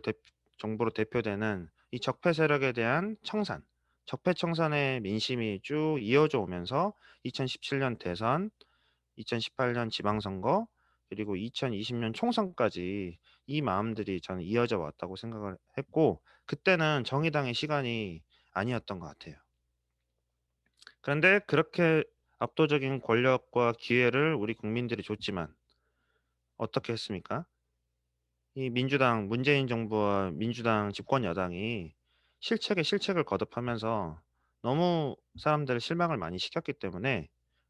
대표되는 이 적폐 세력에 대한 청산, 적폐 청산의 민심이 쭉 이어져 오면서 2017년 대선, 2018년 지방선거, 그리고 2020년 총선까지 이 마음들이 저는 이어져 왔다고 생각을 했고, 그때는 정의당의 시간이 아니었던 것 같아요. 그런데 그렇게 압도적인 권력과 기회를 우리 국민들이 줬지만 어떻게 했습니까? 이 민주당, 문재인 정부와 민주당 집권 여당이 실책에 실책을 거듭하면서 너무 사람들을 실망을 많이 시켰기 때문에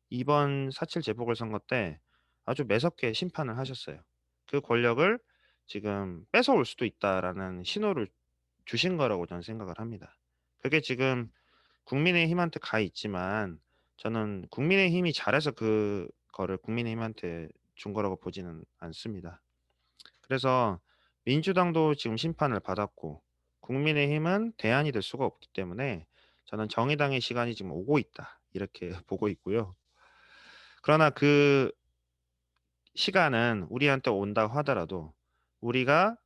이번 4.7 재보궐선거 때 아주 매섭게 심판을 하셨어요. 그 권력을 지금 뺏어올 수도 있다라는 신호를 주신 거라고 저는 생각을 합니다. 그게 지금 국민의힘한테 가 있지만 저는 국민의힘이 잘해서 그거를 국민의힘한테 준 거라고 보지는 않습니다. 그래서 민주당도 지금 심판을 받았고 국민의힘은 대안이 될 수가 없기 때문에 저는 정의당의 시간이 지금 오고 있다. 이렇게 보고 있고요. 그러나 그 시간은 우리한테 온다고 하더라도 우리가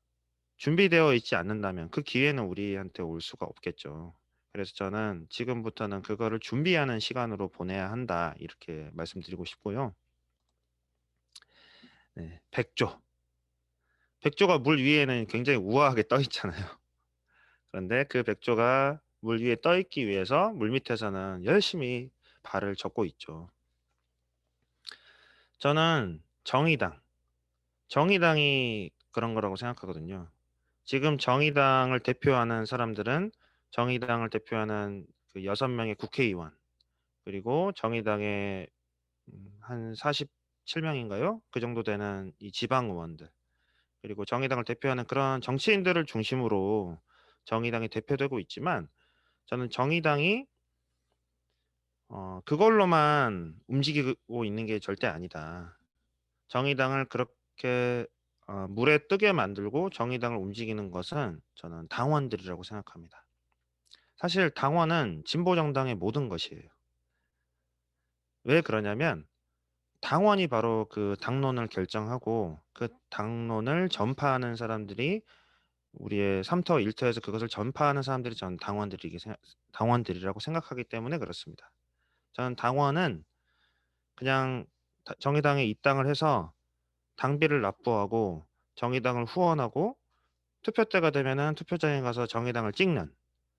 준비되어 있지 않는다면 그 기회는 우리한테 올 수가 없겠죠. 그래서 저는 지금부터는 그거를 준비하는 시간으로 보내야 한다. 이렇게 말씀드리고 싶고요. 네, 백조. 백조가 물 위에는 굉장히 우아하게 떠 있잖아요. 그런데 그 백조가 물 위에 떠 있기 위해서 물 밑에서는 열심히 발을 젓고 있죠. 저는 정의당이 그런 거라고 생각하거든요. 지금 정의당을 대표하는 사람들은 정의당을 대표하는 그 6명의 국회의원, 그리고 정의당의 한 47명인가요? 그 정도 되는 이 지방 의원들, 그리고 정의당을 대표하는 그런 정치인들을 중심으로 정의당이 대표되고 있지만 저는 정의당이 그걸로만 움직이고 있는 게 절대 아니다. 정의당을 그렇게 물에 뜨게 만들고 정의당을 움직이는 것은 저는 당원들이라고 생각합니다. 사실 당원은 진보 정당의 모든 것이에요. 왜 그러냐면 당원이 바로 그 당론을 결정하고 그 당론을 전파하는 사람들이 우리의 3터 1터에서 그것을 전파하는 사람들이 저는 당원들이라고 생각하기 때문에 그렇습니다. 저는 당원은 그냥 정의당에 입당을 해서 당비를 납부하고 정의당을 후원하고 투표 때가 되면은 투표장에 가서 정의당을 찍는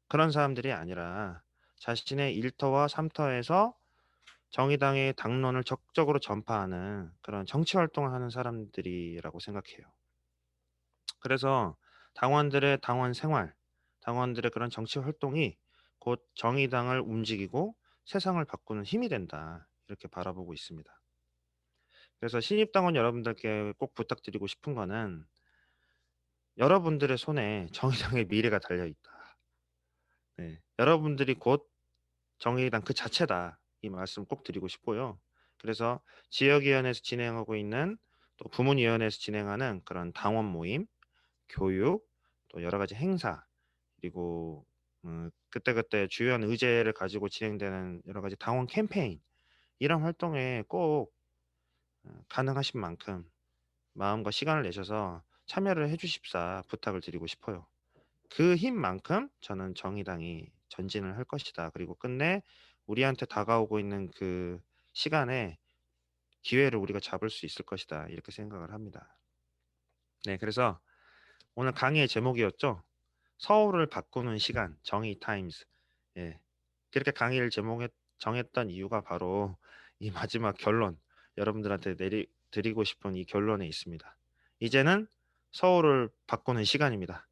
그런 사람들이 아니라 자신의 1터와 3터에서 정의당의 당론을 적극적으로 전파하는 그런 정치 활동을 하는 사람들이라고 생각해요. 그래서 당원들의 당원 생활, 당원들의 그런 정치 활동이 곧 정의당을 움직이고 세상을 바꾸는 힘이 된다. 이렇게 바라보고 있습니다. 그래서 신입당원 여러분들께 꼭 부탁드리고 싶은 거는 여러분들의 손에 정의당의 미래가 달려 있다. 네. 여러분들이 곧 정의당 그 자체다. 이 말씀 꼭 드리고 싶고요. 그래서 지역위원회에서 진행하고 있는 또 부문위원회에서 진행하는 그런 당원 모임, 교육, 또 여러 가지 행사, 그리고 그때그때 주요한 의제를 가지고 진행되는 여러 가지 당원 캠페인 이런 활동에 꼭 가능하신 만큼 마음과 시간을 내셔서 참여를 해주십사 부탁을 드리고 싶어요. 그 힘만큼 저는 정의당이 전진을 할 것이다. 그리고 끝내 우리한테 다가오고 있는 그 시간에 기회를 우리가 잡을 수 있을 것이다. 이렇게 생각을 합니다. 네, 그래서 오늘 강의의 제목이었죠. 서울을 바꾸는 시간, 정의 타임스. 예. 그렇게 강의를 정했던 이유가 바로 이 마지막 결론, 여러분들한테 드리고 싶은 이 결론에 있습니다. 이제는 서울을 바꾸는 시간입니다.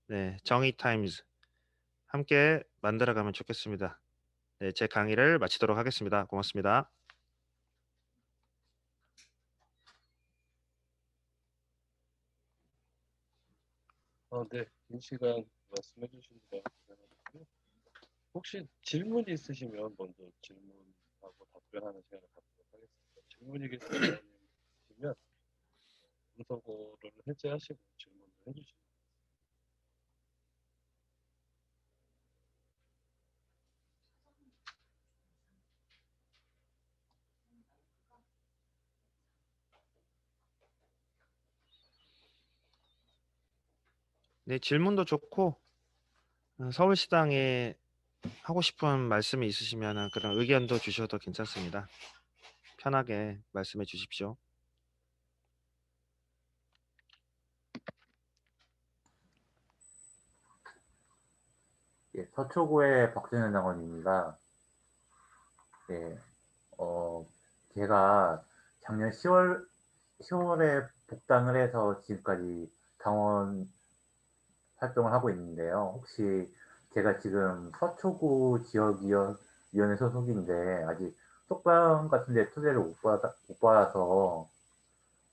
네, 정의 타임즈 함께 만들어가면 좋겠습니다. 네, 제 강의를 마치도록 하겠습니다. 고맙습니다. 네. 긴 시간 말씀해 주신 거 감사하고요. 혹시 질문이 있으시면 먼저 질문하고 답변하는 시간을 갖도록 하겠습니다. 질문이 있으시면 문서고를 해제하시고 질문을 해주시면 네, 질문도 좋고 서울시당에 하고 싶은 말씀이 있으시면 그런 의견도 주셔도 괜찮습니다. 편하게 말씀해 주십시오. 예, 서초구의 박준현 장원입니다. 예, 제가 작년 10월에 복당을 해서 지금까지 당원 활동을 하고 있는데요. 혹시 제가 지금 서초구 지역위원회 소속인데 아직 속방 같은 데 투자를 못 받아서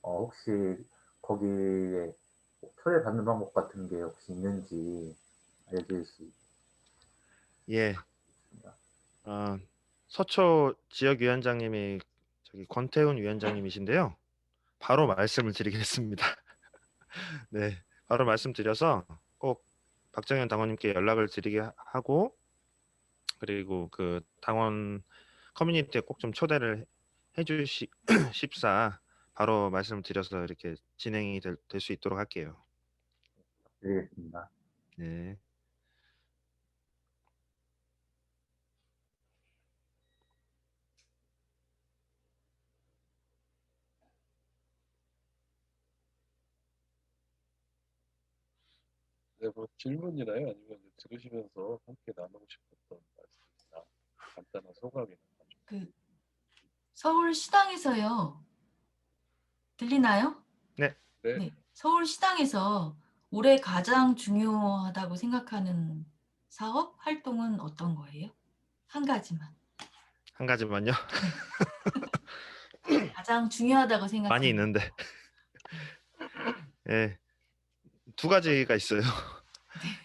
혹시 거기에 초대받는 방법 같은 게 혹시 있는지 알려주실 수 예, 있습니다. 서초 지역위원장님이 저기 권태훈 위원장님이신데요. 바로 말씀을 드리겠습니다. 네, 바로 말씀드려서 꼭 박정현 당원님께 연락을 드리게 하고, 그리고 그 당원 커뮤니티에 꼭 좀 초대를 해주십사 바로 말씀을 드려서 이렇게 진행이 될 수 있도록 할게요. 드리겠습니다. 네. 네, 뭐 질문이나요? 아니면 들으시면서 함께 나누고 싶었던 말씀이나 간단한 소감이나 그 서울시당에서요. 들리나요? 네. 네. 네. 서울시당에서 올해 가장 중요하다고 생각하는 사업 활동은 어떤 거예요? 한 가지만. 한 가지만요. 가장 중요하다고 생각하는. 많이 있는데. 네. 두 가지가 있어요.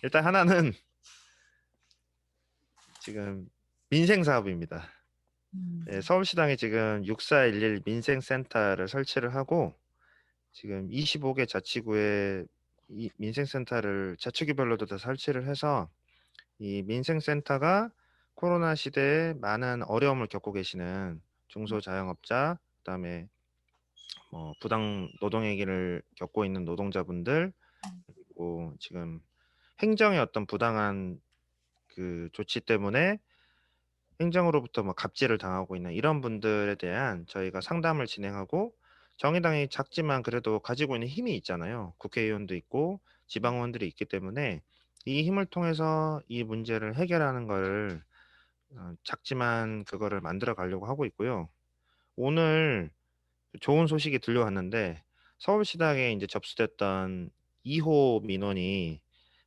일단 하나는 지금 민생 사업입니다. 네, 서울시당에 지금 6411 민생센터를 설치를 하고 지금 25개 자치구에 이 민생센터를 자치구별로도 다 설치를 해서 이 민생센터가 코로나 시대에 많은 어려움을 겪고 계시는 중소자영업자, 그다음에 뭐 부당 노동행위를 겪고 있는 노동자분들, 그리고 지금 행정의 어떤 부당한 그 조치 때문에 행정으로부터 뭐 갑질을 당하고 있는 이런 분들에 대한 저희가 상담을 진행하고, 정의당이 작지만 그래도 가지고 있는 힘이 있잖아요. 국회의원도 있고 지방의원들이 있기 때문에 이 힘을 통해서 이 문제를 해결하는 거를 작지만 그거를 만들어 가려고 하고 있고요. 오늘 좋은 소식이 들려왔는데 서울시당에 이제 접수됐던 2호 민원이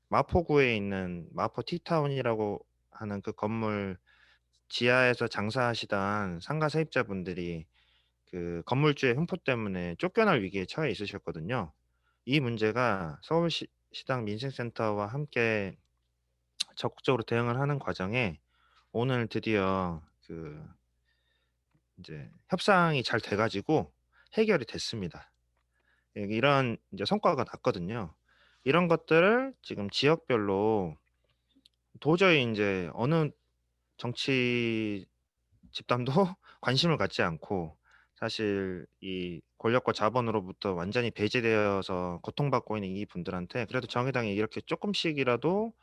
마포구에 있는 마포 티타운이라고 하는 그 건물 지하에서 장사하시던 상가 세입자분들이 그 건물주의 횡포 때문에 쫓겨날 위기에 처해 있으셨거든요. 이 문제가 서울시당 민생센터와 함께 적극적으로 대응을 하는 과정에 오늘 드디어 그 이제 협상이 잘 돼가지고 해결이 됐습니다. 이런 이제 성과가 났거든요. 이런 것들을 지금 지역별로 도저히 이제 어느 정치 집단도 관심을 갖지 않고 사실 이 권력과 자본으로부터 완전히 배제되어서 고통받고 있는 이 분들한테 그래도 정의당이 이렇게 조금씩이라도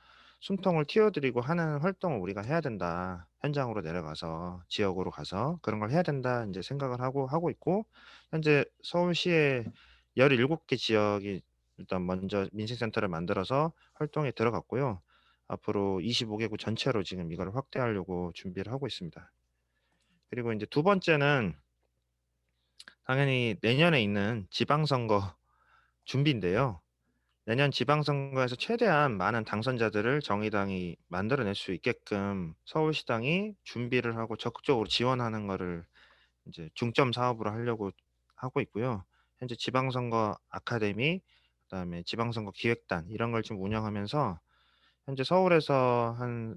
숨통을 틔워드리고 하는 활동을 우리가 해야 된다. 현장으로 내려가서 지역으로 가서 그런 걸 해야 된다. 이제 생각을 하고 있고, 현재 서울시에 17개 지역이 일단 먼저 민생센터를 만들어서 활동에 들어갔고요. 앞으로 25개구 전체로 지금 이걸 확대하려고 준비를 하고 있습니다. 그리고 이제 두 번째는 당연히 내년에 있는 지방선거 준비인데요. 내년 지방선거에서 최대한 많은 당선자들을 정의당이 만들어낼 수 있게끔 서울시당이 준비를 하고 적극적으로 지원하는 거를 이제 중점 사업으로 하려고 하고 있고요. 현재 지방선거 아카데미, 그다음에 지방선거 기획단 이런 걸 지금 운영하면서 현재 서울에서 한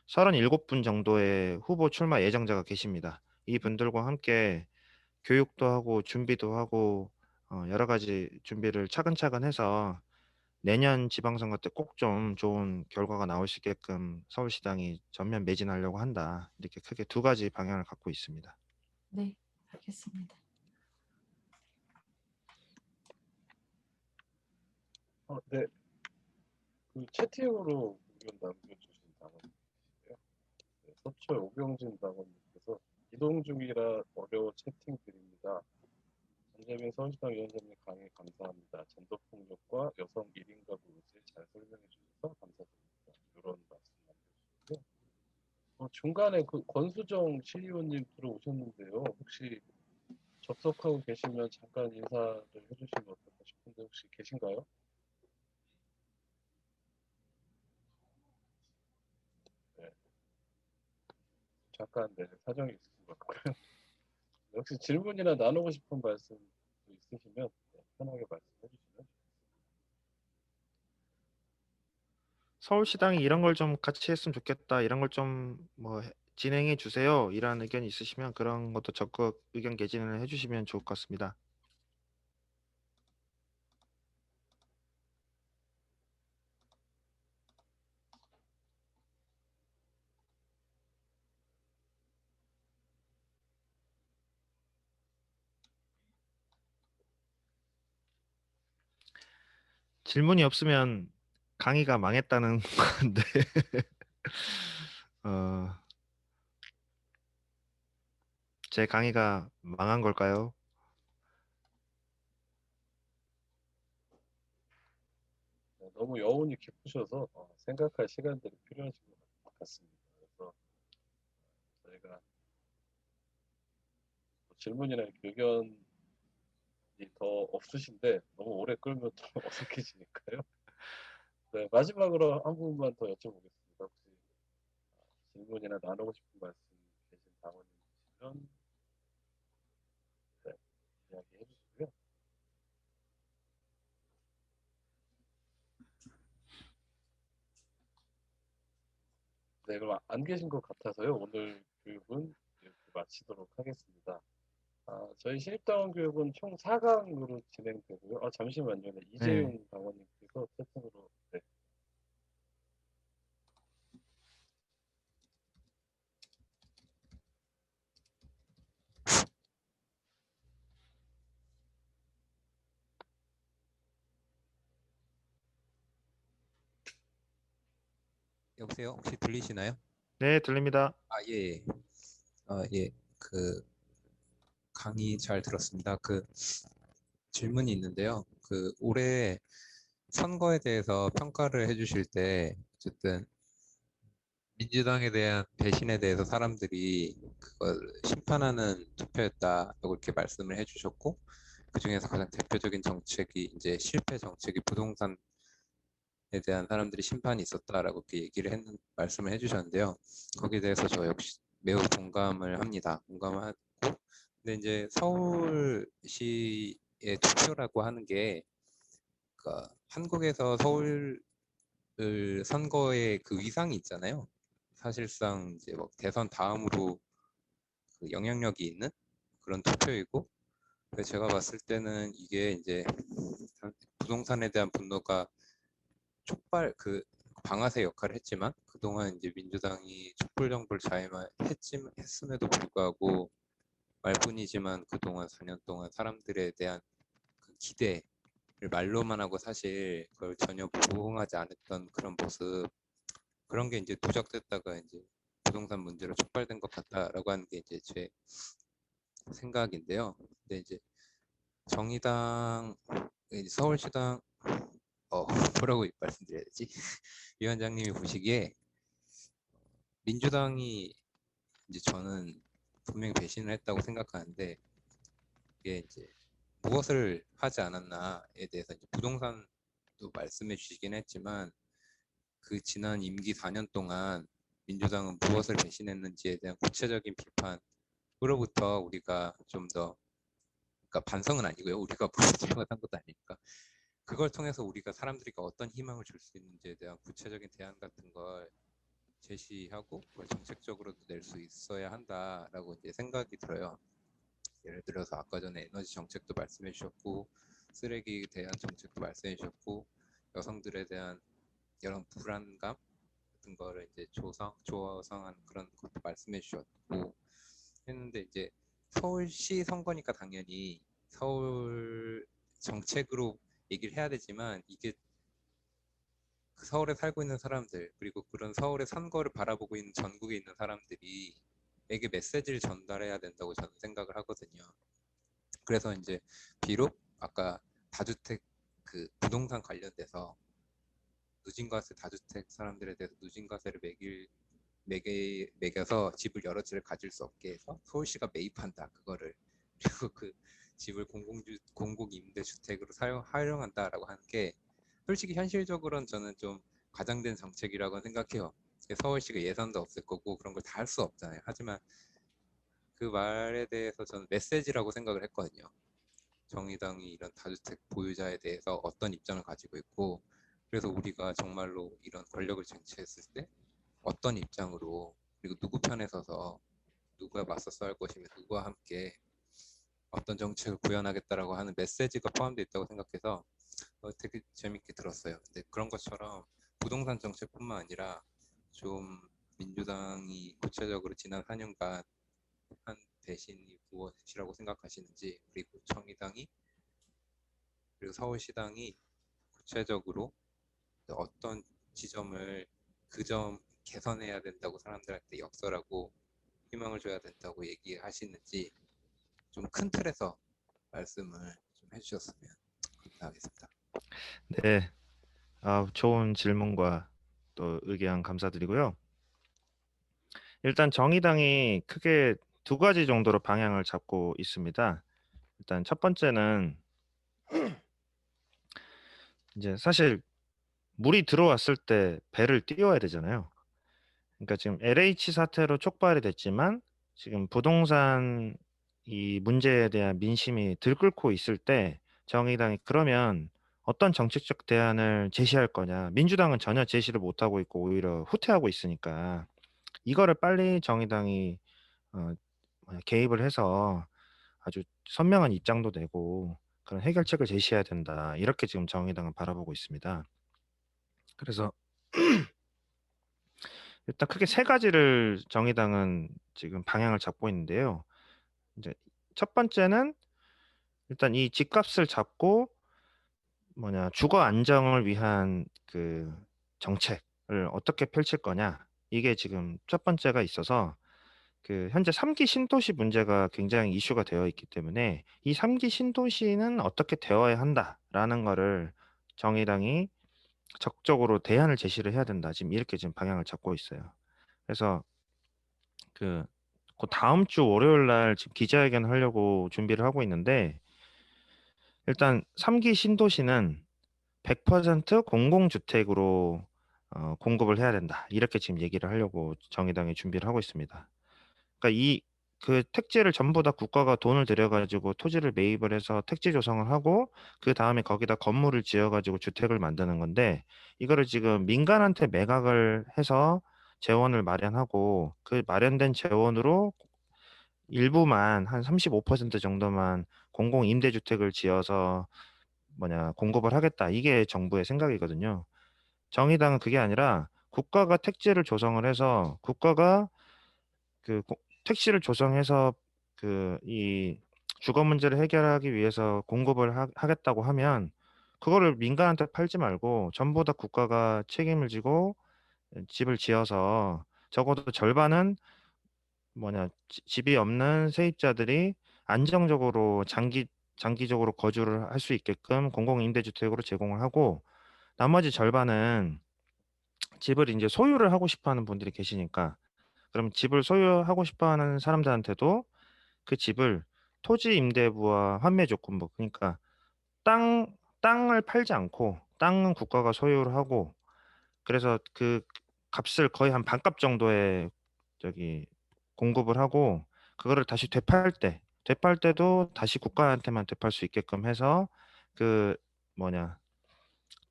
37분 정도의 후보 출마 예정자가 계십니다. 이 분들과 함께 교육도 하고 준비도 하고 여러 가지 준비를 차근차근 해서 내년 지방선거 때 꼭 좀 좋은 결과가 나올 수 있게끔 서울시당이 전면 매진하려고 한다. 이렇게 크게 두 가지 방향을 갖고 있습니다. 네, 알겠습니다. 네. 그 채팅으로 의견 남겨주신 당원이에요. 네, 서초의 오경진 당원님께서 이동 중이라 어려워 채팅 드립니다. 정재민 서울시당 위원장님 강의 감사합니다. 젠더폭력과 여성 1인 가구 문제 잘 설명해 주셔서 감사드립니다. 이런 말씀 남겨주셨고요. 중간에 그 권수정 시의원님 들어오셨는데요. 혹시 접속하고 계시면 잠깐 인사를 해주시면 어떨까 싶은데 혹시 계신가요? 네. 잠깐 네, 사정이 있으신 것 같고요. 혹시 질문이나 나누고 싶은 말씀 있으시면 네, 편하게 말씀해 주시면. 서울시당이 이런 걸 좀 같이 했으면 좋겠다. 이런 걸 좀 뭐 진행해 주세요. 이런 의견 있으시면 그런 것도 적극 의견 개진을 해주시면 좋을 것 같습니다. 질문이 없으면 강의가 망했다는 건데 제 강의가 망한 걸까요? 네, 너무 여운이 깊으셔서 생각할 시간들이 필요하신 것 같습니다. 그래서 저희가 뭐 질문이나 의견이 더 없으신데 너무 오래 끌면 좀 어색해지니까요. 네, 마지막으로 한 부분만 더 여쭤보겠습니다. 혹시 질문이나 나누고 싶은 말씀 계신 당원님 계시면 네, 이야기해 주시고요. 네, 그럼 안 계신 것 같아서요. 오늘 교육은 이렇게 마치도록 하겠습니다. 저희 신입당원 교육은 총 4강으로 진행되고요. 잠시만요. 네, 네. 이재용 당원님께서 채팅으로 네. 여보세요? 혹시 들리시나요? 네, 들립니다. 예. 예. 그 강의 잘 들었습니다. 그 질문이 있는데요. 그 올해 선거에 대해서 평가를 해주실 때 어쨌든 민주당에 대한 배신에 대해서 사람들이 그걸 심판하는 투표였다라고 이렇게 말씀을 해주셨고, 그 중에서 가장 대표적인 정책이 이제 실패 정책이 부동산에 대한 사람들이 심판이 있었다라고 이렇게 말씀을 해주셨는데요. 거기에 대해서 저 역시 매우 공감을 합니다. 공감하고, 근데 이제 서울시의 투표라고 하는 게, 그러니까 한국에서 서울 선거의 그 위상이 있잖아요. 사실상 이제 뭐 대선 다음으로 그 영향력이 있는 그런 투표이고, 그래서 제가 봤을 때는 이게 이제 부동산에 대한 분노가 그 방아쇠 역할을 했지만, 그동안 이제 민주당이 촛불 정부를 했음에도 불구하고 말뿐이지만 그동안 4년 동안 사람들에 대한 그 기대를 말로만 하고 사실 그걸 전혀 부응하지 않았던 그런 모습, 그런 게 이제 누적됐다가 이제 부동산 문제로 촉발된 것 같다라고 하는 게 이제 제 생각인데요. 근데 이제 정의당, 서울시당 뭐라고 말씀드려야 되지? 위원장님이 보시기에 민주당이 이제 저는 분명히 배신을 했다고 생각하는데, 이게 이제 무엇을 하지 않았나에 대해서 이제 부동산도 말씀해 주시긴 했지만 그 지난 임기 4년 동안 민주당은 무엇을 배신했는지에 대한 구체적인 비판으로부터 우리가 좀 더, 그러니까 반성은 아니고요. 우리가 무슨 잘못한 것도 아니니까 그걸 통해서 우리가 사람들이 어떤 희망을 줄 수 있는지에 대한 구체적인 대안 같은 걸 제시하고 그걸 정책적으로도 낼 수 있어야 한다라고 이제 생각이 들어요. 예를 들어서 아까 전에 에너지 정책도 말씀해 주셨고 쓰레기에 대한 정책도 말씀해 주셨고 여성들에 대한 이런 불안감 같은 거를 이제 조성한 그런 것도 말씀해 주셨고 했는데 이제 서울시 선거니까 당연히 서울 정책으로 얘기를 해야 되지만 이게 그 서울에 살고 있는 사람들 그리고 그런 서울의 선거를 바라보고 있는 전국에 있는 사람들이 에게 메시지를 전달해야 된다고 저는 생각을 하거든요. 그래서 이제 비록 아까 다주택 그 부동산 관련돼서 누진과세 다주택 사람들에 대해서 누진과세를 매겨서 집을 여러 채를 가질 수 없게 해서 서울시가 매입한다 그거를 그리고 그 집을 공공임대주택으로 활용한다라고 하는 게 솔직히 현실적으로는 저는 좀 과장된 정책이라고 생각해요. 서울시가 예산도 없을 거고 그런 걸 다 할 수 없잖아요. 하지만 그 말에 대해서 저는 메시지라고 생각을 했거든요. 정의당이 이런 다주택 보유자에 대해서 어떤 입장을 가지고 있고 그래서 우리가 정말로 이런 권력을 쟁취했을 때 어떤 입장으로 그리고 누구 편에 서서 누가 맞서 싸울 것이며 누구와 함께 어떤 정책을 구현하겠다라고 하는 메시지가 포함되어 있다고 생각해서 되게 재밌게 들었어요. 근데 그런 것처럼 부동산 정책뿐만 아니라 좀 민주당이 구체적으로 지난 4년간 한 배신이 무엇이라고 생각하시는지 그리고 정의당이 그리고 서울시당이 구체적으로 어떤 지점을 그 점 개선해야 된다고 사람들한테 역설하고 희망을 줘야 된다고 얘기하시는지 좀 큰 틀에서 말씀을 좀 해주셨으면 감사하겠습니다. 네, 좋은 질문과 또 의견 감사드리고요. 일단 정의당이 크게 두 가지 정도로 방향을 잡고 있습니다. 일단 첫 번째는 이제 사실 물이 들어왔을 때 배를 띄워야 되잖아요. 그러니까 지금 LH 사태로 촉발이 됐지만 지금 부동산 이 문제에 대한 민심이 들끓고 있을 때 정의당이 그러면 어떤 정책적 대안을 제시할 거냐. 민주당은 전혀 제시를 못하고 있고 오히려 후퇴하고 있으니까 이거를 빨리 정의당이 개입을 해서 아주 선명한 입장도 내고 그런 해결책을 제시해야 된다. 이렇게 지금 정의당은 바라보고 있습니다. 그래서 일단 크게 세 가지를 정의당은 지금 방향을 잡고 있는데요. 이제 첫 번째는 일단 이 집값을 잡고 주거 안정을 위한 그 정책을 어떻게 펼칠 거냐. 이게 지금 첫 번째가 있어서 그 현재 3기 신도시 문제가 굉장히 이슈가 되어 있기 때문에 이 3기 신도시는 어떻게 되어야 한다라는 거를 정의당이 적극적으로 대안을 제시를 해야 된다. 지금 이렇게 지금 방향을 잡고 있어요. 그래서 그 다음 주 월요일 날 지금 기자회견 하려고 준비를 하고 있는데 일단 3기 신도시는 100% 공공주택으로 공급을 해야 된다. 이렇게 지금 얘기를 하려고 정의당이 준비를 하고 있습니다. 그러니까 그 택지를 전부 다 국가가 돈을 들여가지고 토지를 매입을 해서 택지 조성을 하고 그 다음에 거기다 건물을 지어가지고 주택을 만드는 건데 이거를 지금 민간한테 매각을 해서 재원을 마련하고 그 마련된 재원으로 일부만 한 35% 정도만 공공 임대주택을 지어서 공급을 하겠다. 이게 정부의 생각이거든요. 정의당은 그게 아니라 국가가 택지를 조성을 해서 국가가 택지를 조성해서 이 주거 문제를 해결하기 위해서 공급을 하겠다고 하면 그거를 민간한테 팔지 말고 전부 다 국가가 책임을 지고 집을 지어서 적어도 절반은 집이 없는 세입자들이 안정적으로 장기적으로 거주를 할 수 있게끔 공공임대주택으로 제공을 하고 나머지 절반은 집을 이제 소유를 하고 싶어 하는 분들이 계시니까 그럼 집을 소유하고 싶어 하는 사람들한테도 그 집을 토지 임대부와 환매 조건부 그러니까 땅을 팔지 않고 땅은 국가가 소유를 하고 그래서 그 값을 거의 한 반값 정도에 저기 공급을 하고 그거를 다시 되팔 때도 다시 국가한테만 되팔 수 있게끔 해서 그 뭐냐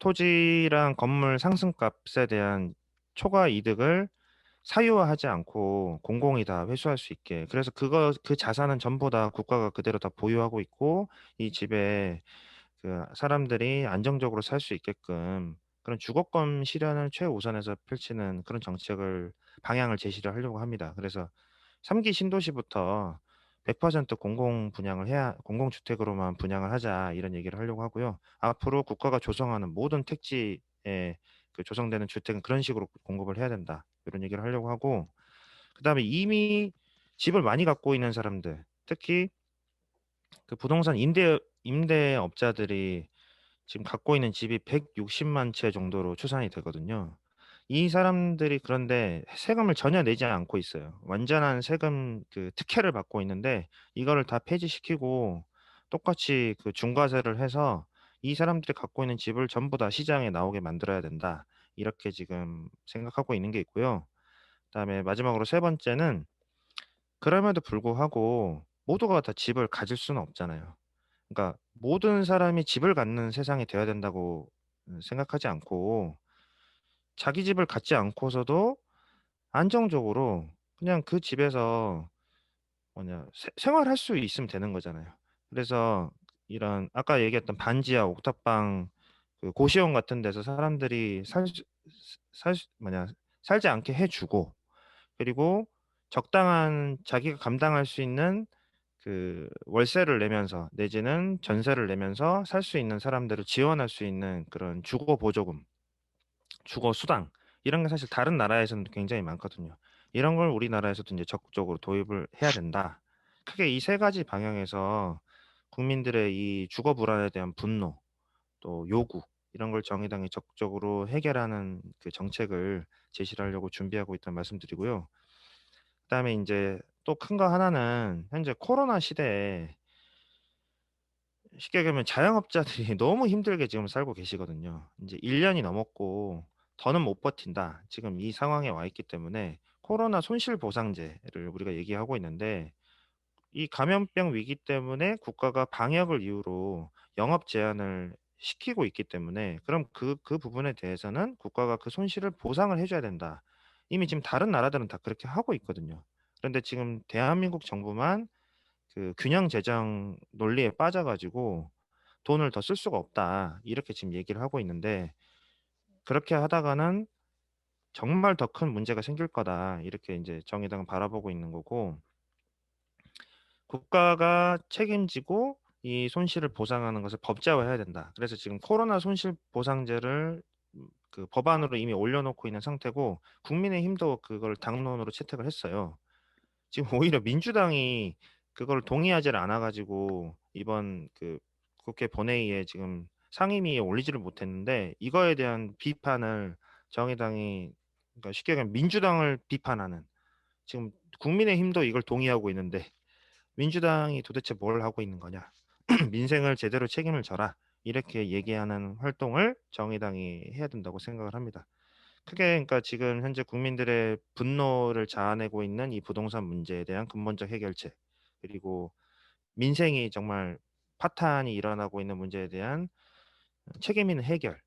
토지랑 건물 상승값에 대한 초과 이득을 사유화하지 않고 공공이 다 회수할 수 있게 그래서 그 자산은 전부 다 국가가 그대로 다 보유하고 있고 이 집에 그 사람들이 안정적으로 살 수 있게끔 그런 주거권 실현을 최우선해서 펼치는 그런 정책을 방향을 제시를 하려고 합니다. 그래서 3기 신도시부터 100% 공공 분양을 해야 공공주택으로만 분양을 하자 이런 얘기를 하려고 하고요. 앞으로 국가가 조성하는 모든 택지에 그 조성되는 주택은 그런 식으로 공급을 해야 된다. 이런 얘기를 하려고 하고 그다음에 이미 집을 많이 갖고 있는 사람들, 특히 그 부동산 임대업자들이 지금 갖고 있는 집이 160만 채 정도로 추산이 되거든요. 이 사람들이 그런데 세금을 전혀 내지 않고 있어요. 완전한 세금 그 특혜를 받고 있는데 이거를 다 폐지시키고 똑같이 그 중과세를 해서 이 사람들이 갖고 있는 집을 전부 다 시장에 나오게 만들어야 된다. 이렇게 지금 생각하고 있는 게 있고요. 그다음에 마지막으로 세 번째는 그럼에도 불구하고 모두가 다 집을 가질 수는 없잖아요. 그러니까 모든 사람이 집을 갖는 세상이 되어야 된다고 생각하지 않고 자기 집을 갖지 않고서도 안정적으로 그냥 그 집에서 생활할 수 있으면 되는 거잖아요. 그래서 이런 아까 얘기했던 반지하 옥탑방 그 고시원 같은 데서 사람들이 살지 않게 해주고 그리고 적당한 자기가 감당할 수 있는 그 월세를 내면서 내지는 전세를 내면서 살 수 있는 사람들을 지원할 수 있는 그런 주거 보조금, 주거 수당 이런 게 사실 다른 나라에서는 굉장히 많거든요. 이런 걸 우리나라에서도 이제 적극적으로 도입을 해야 된다. 크게 이 세 가지 방향에서 국민들의 이 주거 불안에 대한 분노, 또 요구 이런 걸 정의당이 적극적으로 해결하는 그 정책을 제시를 하려고 준비하고 있다는 말씀드리고요. 그다음에 이제 또 큰 거 하나는 현재 코로나 시대에 쉽게 얘기하면 자영업자들이 너무 힘들게 지금 살고 계시거든요. 이제 1년이 넘었고 더는 못 버틴다. 지금 이 상황에 와 있기 때문에 코로나 손실보상제를 우리가 얘기하고 있는데 이 감염병 위기 때문에 국가가 방역을 이유로 영업 제한을 시키고 있기 때문에 그럼 그 부분에 대해서는 국가가 그 손실을 보상을 해줘야 된다. 이미 지금 다른 나라들은 다 그렇게 하고 있거든요. 그런데 지금 대한민국 정부만 그 균형 재정 논리에 빠져가지고 돈을 더 쓸 수가 없다. 이렇게 지금 얘기를 하고 있는데 그렇게 하다가는 정말 더 큰 문제가 생길 거다. 이렇게 이제 정의당은 바라보고 있는 거고 국가가 책임지고 이 손실을 보상하는 것을 법제화해야 된다. 그래서 지금 코로나 손실 보상제를 그 법안으로 이미 올려놓고 있는 상태고 국민의힘도 그걸 당론으로 채택을 했어요. 지금 오히려 민주당이 그걸 동의하지를 않아 가지고 이번 그 국회 본회의에 지금 상임위에 올리지를 못했는데 이거에 대한 비판을 정의당이 그러니까 쉽게 얘기하면 민주당을 비판하는 지금 국민의힘도 이걸 동의하고 있는데 민주당이 도대체 뭘 하고 있는 거냐? 민생을 제대로 책임을 져라. 이렇게 얘기하는 활동을 정의당이 해야 된다고 생각을 합니다. 크게 그러니까 지금 현재 국민들의 분노를 자아내고 있는 이 부동산 문제에 대한 근본적 해결책 그리고 민생이 정말 파탄이 일어나고 있는 문제에 대한 책임 있는 해결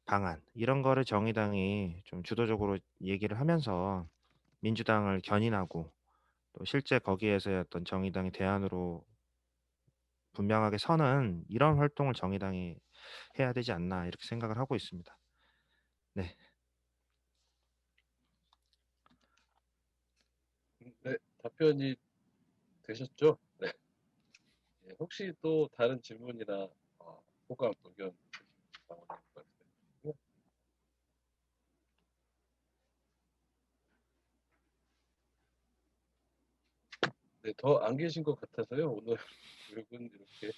방안 이런 거를 정의당이 좀 주도적으로 얘기를 하면서 민주당을 견인하고 또 실제 거기에서의 어떤 정의당의 대안으로 분명하게 서는 이런 활동을 정의당이 해야 되지 않나 이렇게 생각을 하고 있습니다. 네. 네, 답변이 되셨죠? 네. 예, 혹시 또 다른 질문이나 호감, 의견 나오는 것 같아요. 네, 더 안 계신 것 같아서요. 오늘 교육은 이렇게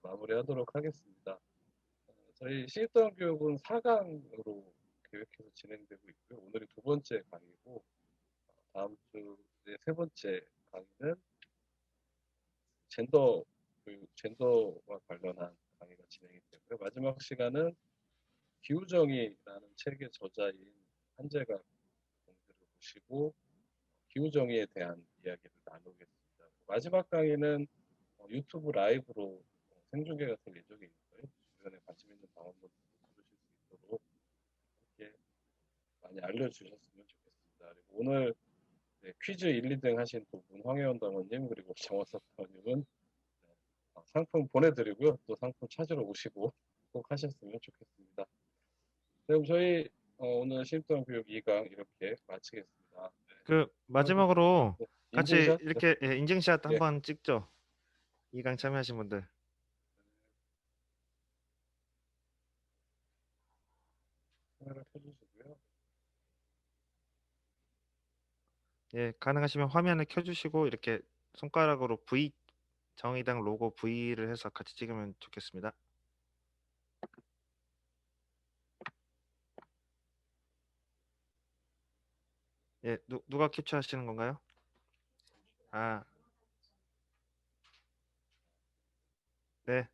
마무리하도록 하겠습니다. 저희 시입당 교육은 4강으로 계획해서 진행되고 있고요. 오늘이 두 번째 강의고 다음 주에 세 번째 강의는 젠더와 관련한 강의가 진행이 되고요. 마지막 시간은 기후정의라는 책의 저자인 한재가 강의를 보시고 기후정의에 대한 이야기를 나누겠습니다. 마지막 강의는 유튜브 라이브로 생중계가 될 예정이 있고요. 주변에 관심 있는 방언분들 들으실 수 있도록 이렇게 많이 알려주셨으면 좋겠습니다. 그리고 오늘 퀴즈 1, 2등 하신 두 분, 황혜원 당원님 그리고 정원석 당원님은 상품 보내드리고요. 또 상품 찾으러 오시고 꼭 하셨으면 좋겠습니다. 그럼 저희 오늘 신입동 교육 2강 이렇게 마치겠습니다. 네. 그 마지막으로 네, 같이 인증샷? 이렇게 인증샷 예. 한번 찍죠. 2강 참여하신 분들. 카메라 켜주시고요. 예, 가능하시면 화면을 켜주시고 이렇게 손가락으로 V 정의당 로고 V를 해서 같이 찍으면 좋겠습니다. 예, 누가 캡처하시는 건가요? 아, 네.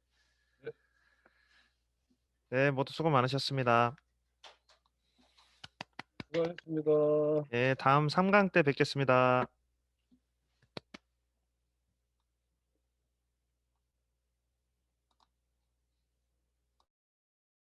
네, 모두 수고 많으셨습니다. 수고하셨습니다. 예, 다음 3강 때 뵙겠습니다.